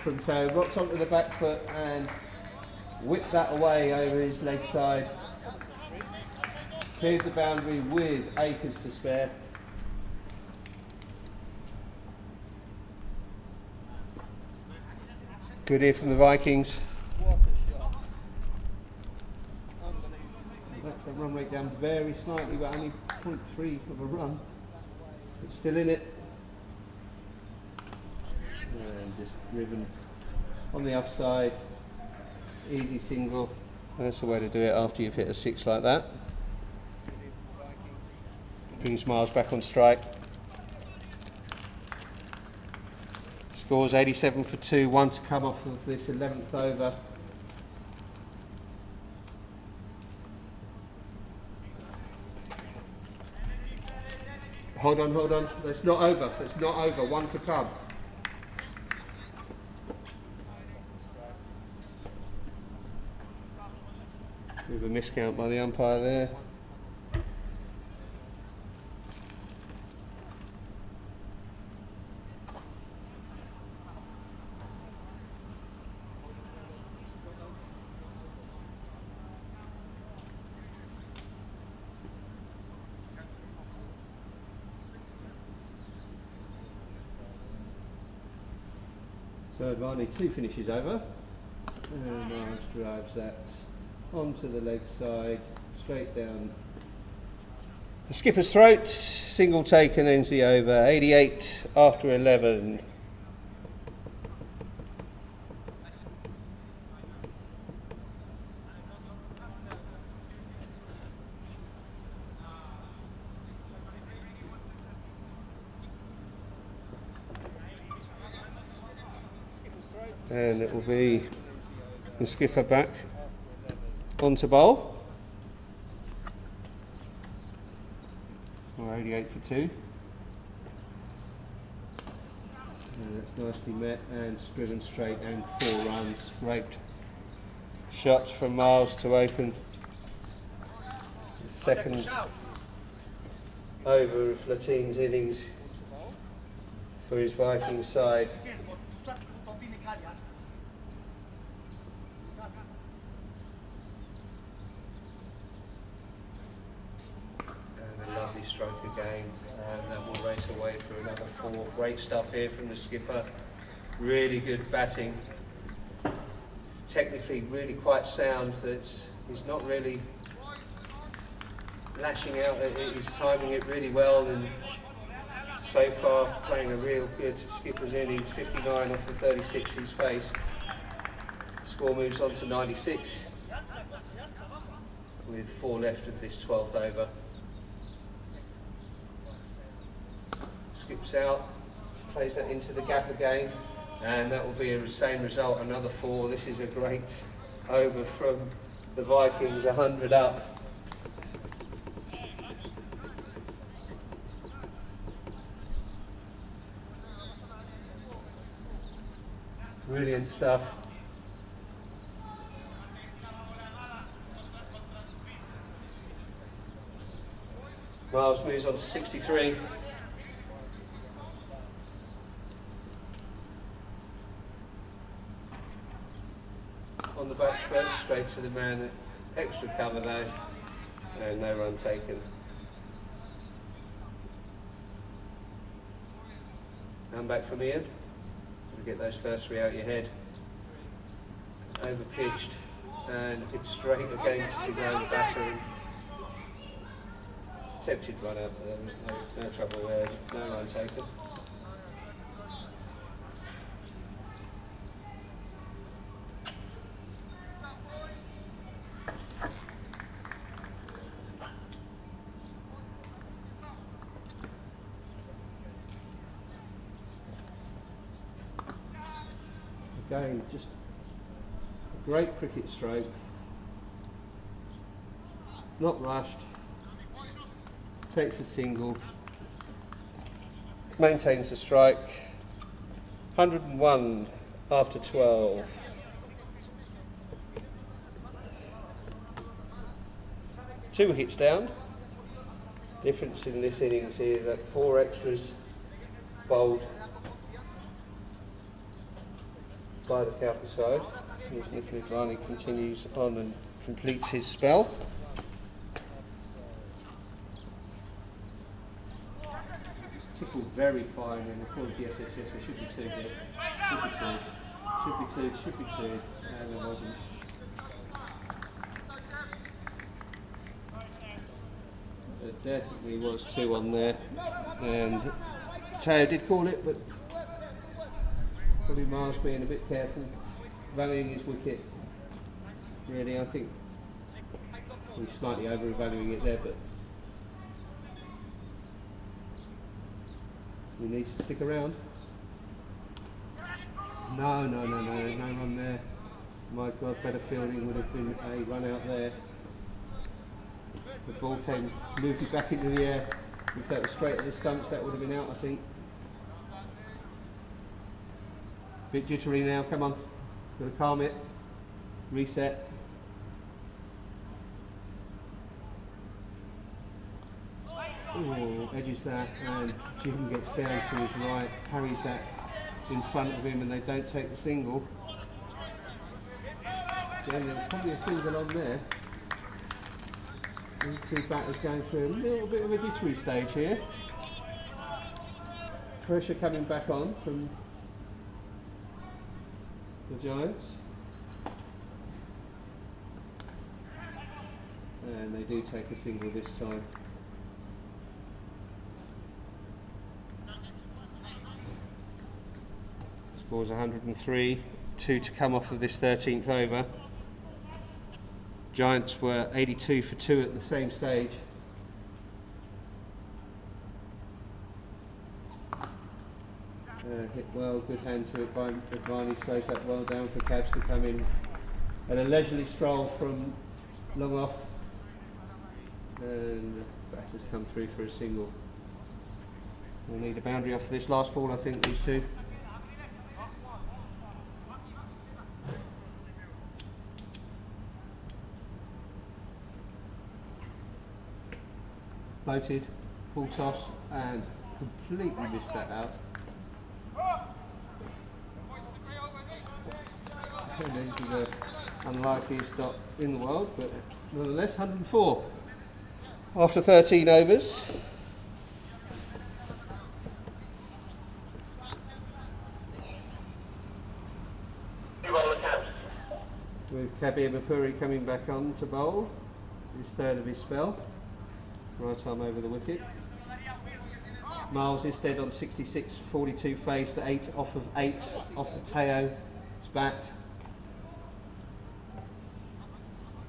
from Teo. Rocks onto the back foot and whipped that away over his leg side. Cleared the boundary with acres to spare. Good here from the Vikings. The run rate down very slightly, but only 0.3 of a run. It's still in it. And just driven on the offside. Easy single. That's the way to do it after you've hit a 6 like that. Brings Miles back on strike. Scores 87 for 2, 1 to come off of this 11th over. Hold on. It's not over. 1 to come. Bit of a miscount by the umpire there. So Advani 2 finishes over, and Miles drives that onto the leg side, straight down the skipper's throat. Single taken ends the over, 88 after 11. And it will be the skipper back onto bowl. So 88 for 2. And that's nicely met and driven straight, and 4 runs. Great shots from Miles to open the second over of Lateen's innings for his Vikings side. Lovely stroke again, and that will race away for another 4. Great stuff here from the skipper. Really good batting. Technically really quite sound. He's not really lashing out. He's timing it really well, and so far playing a real good skipper's innings. 59 off the 36 he's faced. Score moves on to 96 with 4 left of this 12th over. skips out, plays that into the gap again, and that will be the same result, another 4. This is a great over from the Vikings, 100 up. Brilliant stuff. Miles moves on to 63. On the back foot, straight to the man, extra cover though, and no run taken. And back from Ian. Got to get those first 3 out your head. Over pitched and hit straight against his own batter. Attempted run out, but there was no trouble there, no run taken. Again, just a great cricket stroke, not rushed, takes a single, maintains the strike, 101 after 12. Two hits down. Difference in this innings here that 4 extras bowled by the Calpe side. Here's Nicola Advani continues on and completes his spell. Tickled very fine and according to the SSS there should be 2 here. Should be two, and there wasn't. There definitely was 2 on there, and Teo did call it, but probably Miles being a bit careful, valuing his wicket. Really, I think we're slightly over-valuing it there, but he needs to stick around. No run there. My God, better fielding would have been a run out there. The ball came loopy back into the air. If that was straight at the stumps, that would have been out, I think. Bit jittery now, come on. Got to calm it. Reset. Ooh, edges that, and Jim gets down to his right, parries that in front of him, and they don't take the single. Then there's probably a single on there. These 2 batters going through a little bit of a jittery stage here. Pressure coming back on from the Giants. And they do take a single this time. Scores 103, 2 to come off of this 13th over. Giants were 82 for 2 at the same stage. Hit well, good hand to it by Advani, slows that well down for Cabs to come in. And a leisurely stroll from long off. And the batters come through for a single. We'll need a boundary off of this last ball, I think, these 2. Floated, full toss, and completely missed that out. And into the unlikeliest dot in the world, but nonetheless 104 after 13 overs. With Kabir Mapuri coming back on to bowl, his 3rd of his spell. Right arm over the wicket. Miles instead on 66, 42 faced, 8 off of 8 off the Teo. It's bat.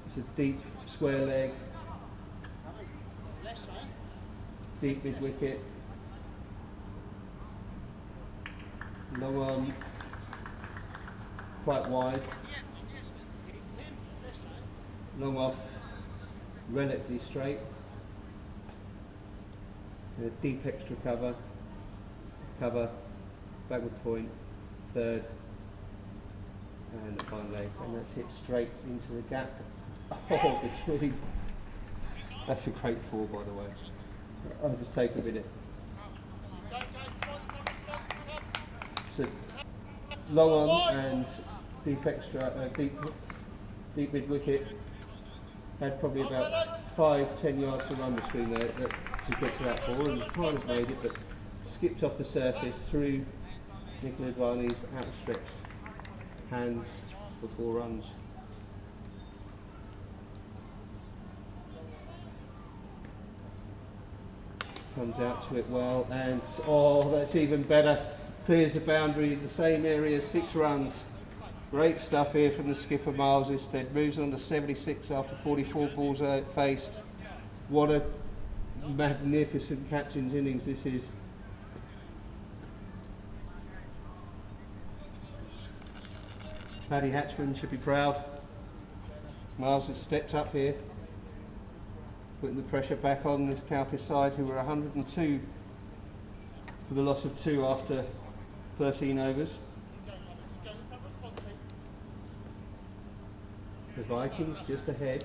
It's a deep square leg. Deep mid wicket. long on, quite wide, long off, relatively straight, and a deep extra cover, backward point, third, and the fine leg, and that's hit straight into the gap. Oh, between. That's a great fall, by the way. I'll just take a minute. So, long on and deep extra, deep mid wicket. Had probably about 5-10 yards to run between there to get to that ball, and kind of made it, but skipped off the surface through Nicola Advani's outstretched hands for 4 runs. Comes out to it well, and oh, that's even better. Clears the boundary in the same area, 6 runs. Great stuff here from the skipper, Miles Isted. Moves on to 76 after 44 balls faced. What a magnificent captain's innings this is. Paddy Hatchman should be proud. Miles has stepped up here, putting the pressure back on this Calpe side, who were 102 for the loss of 2 after 13 overs. The Vikings just ahead.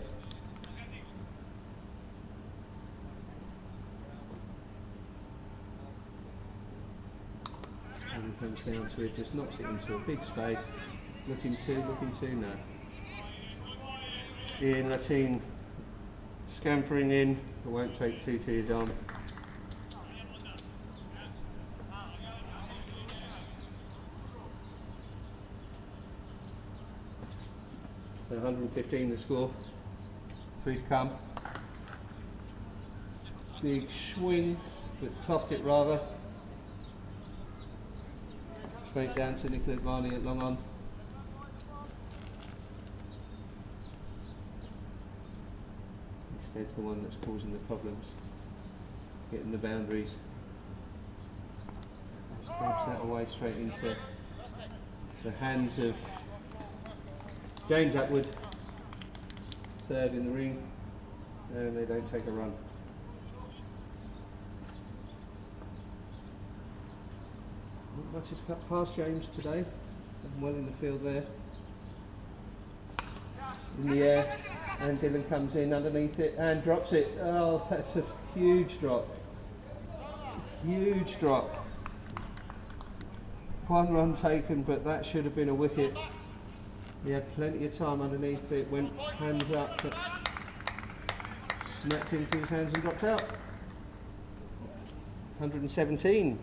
And comes down to it, just knocks it into a big space. Looking to now. Ian Latine scampering in, it won't take 2 to his arm. So 115 the score, 3 to come. Big swing, but clocked it rather. Straight down to Nicola Advani at long on. Instead's the one that's causing the problems, getting the boundaries. Stabs that away straight into the hands of James Atwood, third in the ring, and they don't take a run. Not much has cut past James today, well in the field there. In the air, and Dylan comes in underneath it and drops it. Oh, that's a huge drop. Huge drop. 1 run taken, but that should have been a wicket. He had plenty of time underneath it, went hands up, but smacked into his hands and dropped out. 117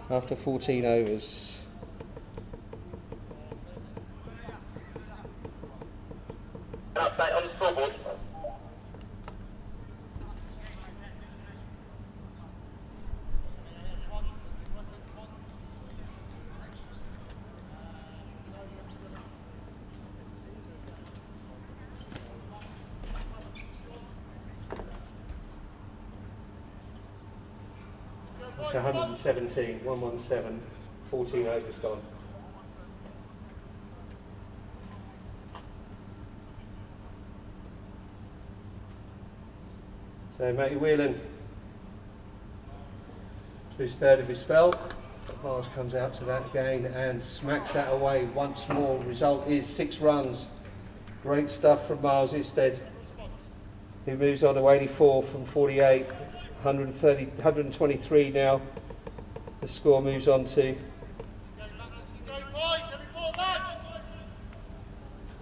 after 14 overs.
Update on the scoreboard.
It's 117, 117, 14 overs gone. So Matty Whelan to his 3rd of his spell. Miles comes out to that again and smacks that away once more. Result is 6 runs. Great stuff from Miles Isted, who moves on to 84 from 48. 123 now. The score moves on to.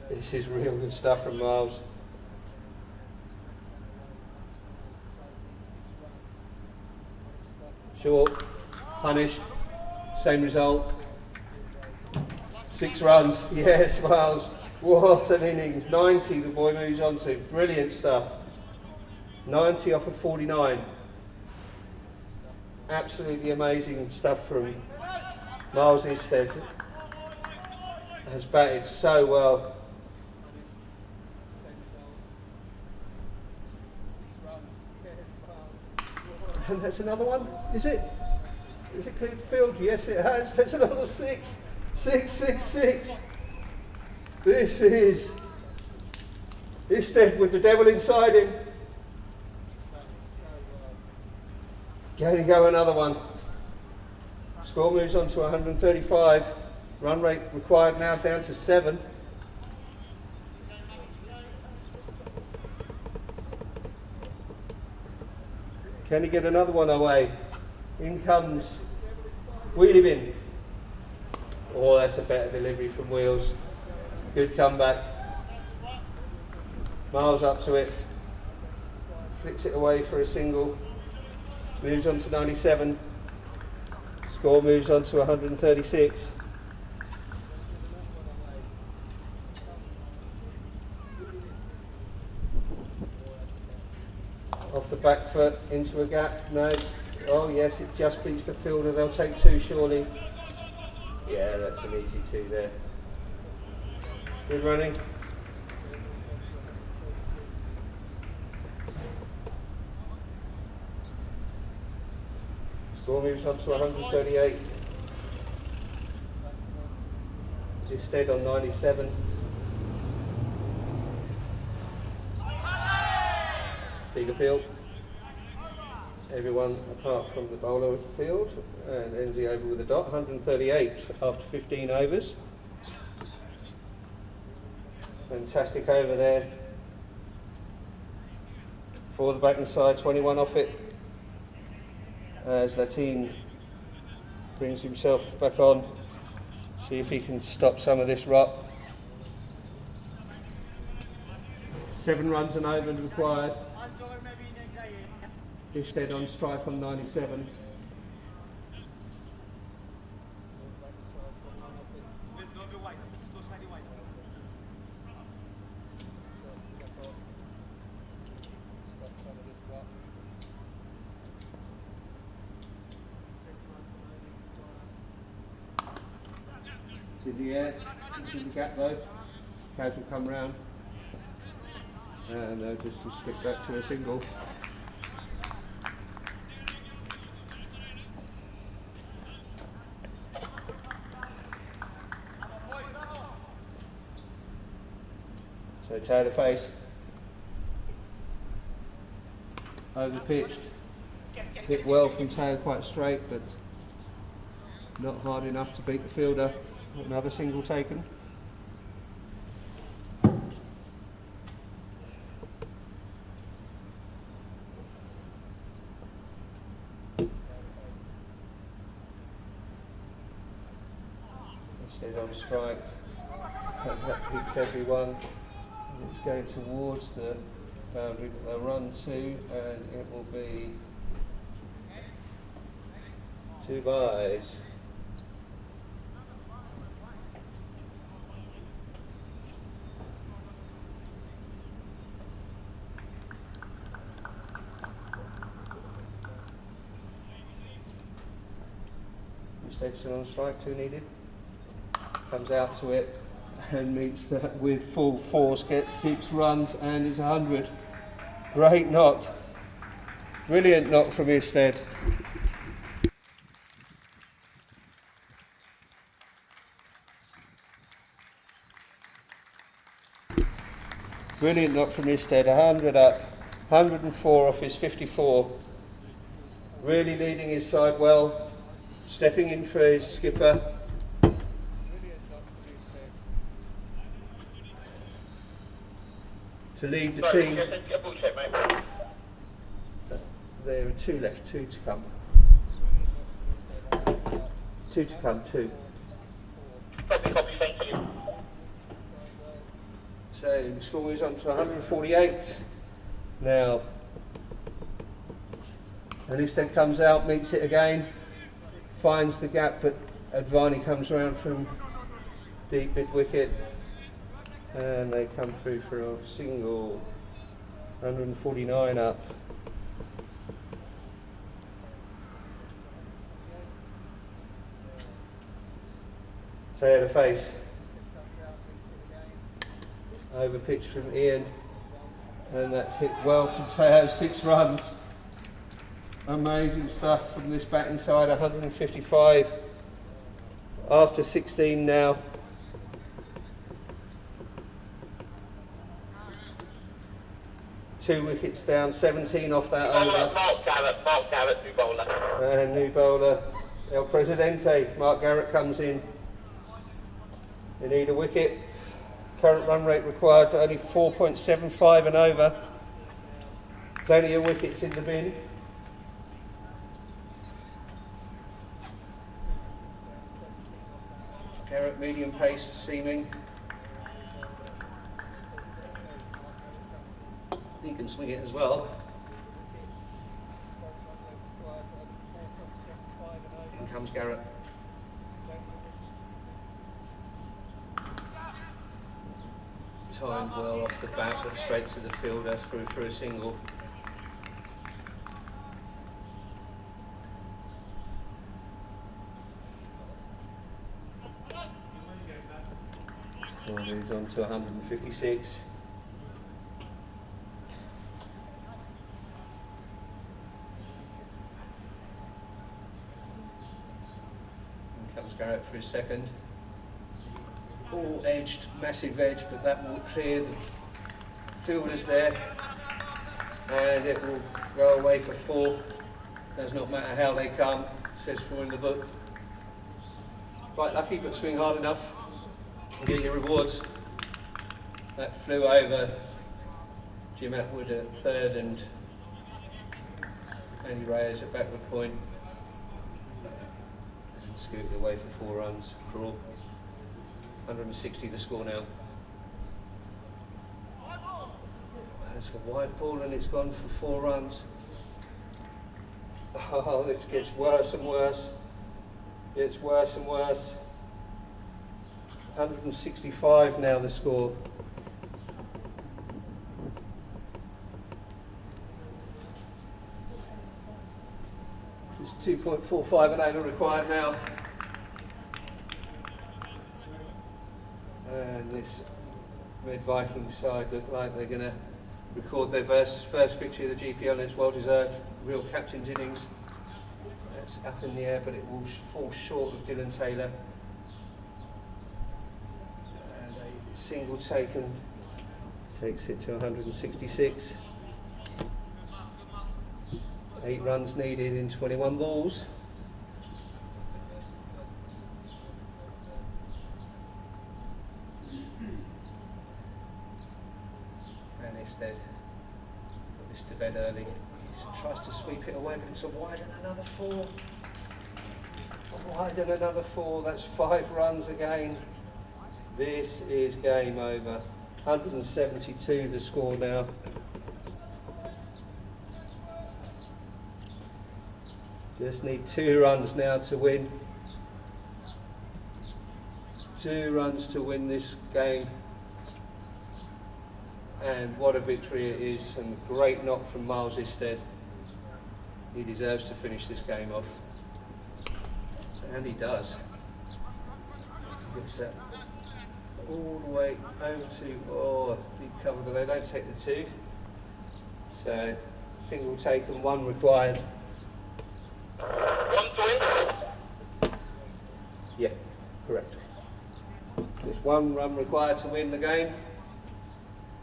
This is real good stuff from Miles. Short, punished, same result. 6 runs. Yes, Miles. What an innings. 90 the boy moves on to. Brilliant stuff. 90 off of 49. Absolutely amazing stuff from Miles Isted. Has batted so well. And that's another one, is it? Has it cleared the field? Yes, it has. That's another 6. 6, 6, 6. This is Isted with the devil inside him. Can he go another one? Score moves on to 135. Run rate required now down to 7. Can he get another one away? In comes Wheelie Bin. Oh, that's a better delivery from Wheels. Good comeback. Miles up to it. Flicks it away for a single. Moves on to 97. Score moves on to 136. Off the back foot into a gap. No. Oh yes, it just beats the fielder. They'll take 2 surely. Yeah, that's an easy 2 there. Good running. Score moves on to 138. Instead on 97. Big appeal. Everyone apart from the bowler appealed and ends the over with a dot. 138 after 15 overs. Fantastic over there for the batting side. 21 off it as Latin brings himself back on. See if he can stop some of this rot. 7 runs and over required. Isted on strike on 97. It's in the air, it's in the gap though. Calpe will come round and they'll just restrict that to a single. So tail to face, over pitched, hit well from tail quite straight but not hard enough to beat the fielder. Another single taken. Instead on strike, that hits everyone. It's going towards the boundary that they'll run to, and it will be 2 byes. Steadson on strike, 2 needed. Comes out to it and meets that with full force, gets 6 runs and is 100. Great knock. Brilliant knock from Isted. Brilliant knock from Isted, 100 up, 104 off his 54. Really leading his side well. Stepping in for his skipper. To lead the team. There are 2 left, 2 to come. 2 to come, 2.
Copy, thank you.
So the score is on to 148 now. And Isted comes out, meets it again. Finds the gap, but Advani comes around from deep mid wicket and they come through for a single. 149 up. Tail to face. Over pitch from Ian, and that's hit well from Teo, 6 runs. Amazing stuff from this batting side, 155 after 16 now. Two wickets down, 17 off that over.
Mark Garrett, new bowler.
And new bowler, El Presidente, Mark Garrett comes in. They need a wicket. Current run rate required, only 4.75 and over. Plenty of wickets in the bin. Garrett medium pace seaming. He can swing it as well. In comes Garrett. Timed well off the bat, but straight to the fielder through for a single. Moves on to 156. And comes Garrett for his second. All edged, massive edge, but that will clear the fielders there. And it will go away for 4. Does not matter how they come, it says 4 in the book. Quite lucky, but swing hard enough. Get your rewards. That flew over Jim Atwood at third and Andy Reyes at backward point. And scooted away for 4 runs. Crawl. 160 the score now. That's a wide ball and it's gone for 4 runs. Oh, this gets worse and worse. Gets worse and worse. 165 now the score. It's 2.45 and over required now. And this Red Vikings side look like they're going to record their first victory of the GPL, and it's well deserved. Real captain's innings. That's up in the air, but it will fall short of Dylan Taylor. Single taken takes it to 166. 8 runs needed in 21 balls. And instead put this to bed early. He tries to sweep it away, but it's a wide and another 4. A wide and another 4. That's 5 runs again. This is game over. 172 the score now. Just need 2 runs now to win. 2 runs to win this game. And what a victory it is, and a great knock from Miles Isted. He deserves to finish this game off. And he does. He gets that all the way over to deep cover, but they don't take the 2. So single taken, 1 required.
1 to win.
Yeah, correct. Just 1 run required to win the game.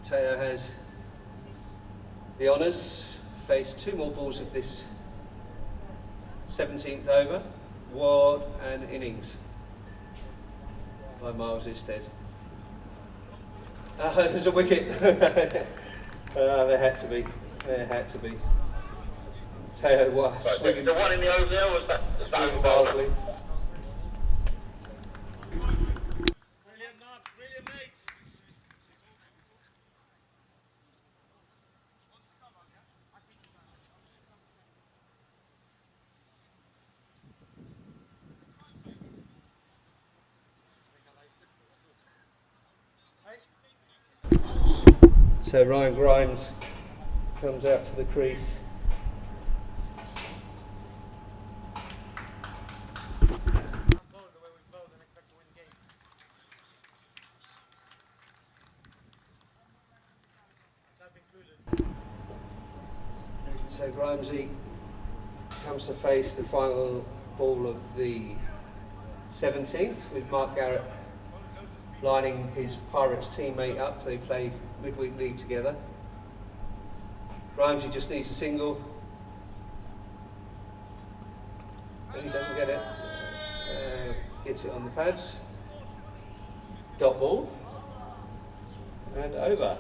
Teo has the honours. Faced 2 more balls of this 17th over. What an innings by Miles Isted. There's a wicket. There had to be. There had to be. Teo was swinging.
The one in the over there was that
Swinging wildly.
Brilliant, Mark. Brilliant, mate.
So Ryan Grimes comes out to the crease. So Grimesy comes to face the final ball of the 17th, with Mark Garrett lining his Pirates teammate up. They play midweek league together. Grimesy just needs a single, and he doesn't get it. Gets it on the pads. Dot ball and over.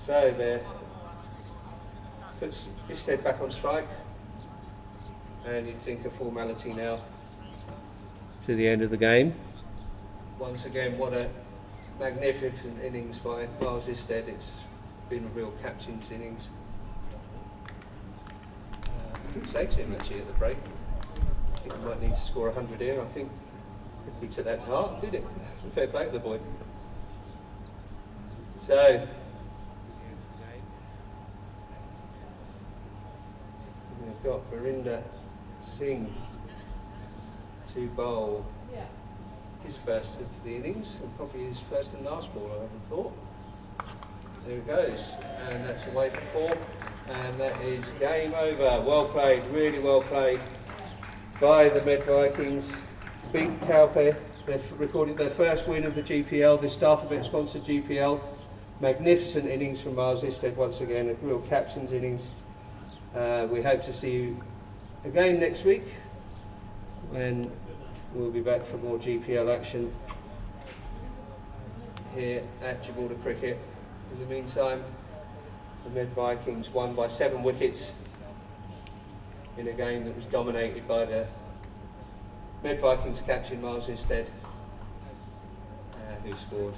So there puts Isted back on strike, and you'd think a formality now to the end of the game. Once again, what a magnificent innings by Miles Isted. It's been a real captain's innings. I did say to him actually at the break, I think he might need to score 100 here. I think he took that to heart, did it? Fair play to the boy. So, we've got Verinder Singh to bowl his first of the innings, and probably his first and last ball, I haven't thought. There it goes, and that's away for 4, and that is game over. Well played, really well played by the Med Vikings. Beat Calpe. They've recorded their first win of the GPL, this Dafabet sponsored GPL. Magnificent innings from Miles Isted once again, a real captain's innings. We hope to see you again next week when we'll be back for more GPL action here at Gibraltar Cricket. In the meantime, the Med Vikings won by 7 wickets in a game that was dominated by the Med Vikings captain Miles Isted, who scored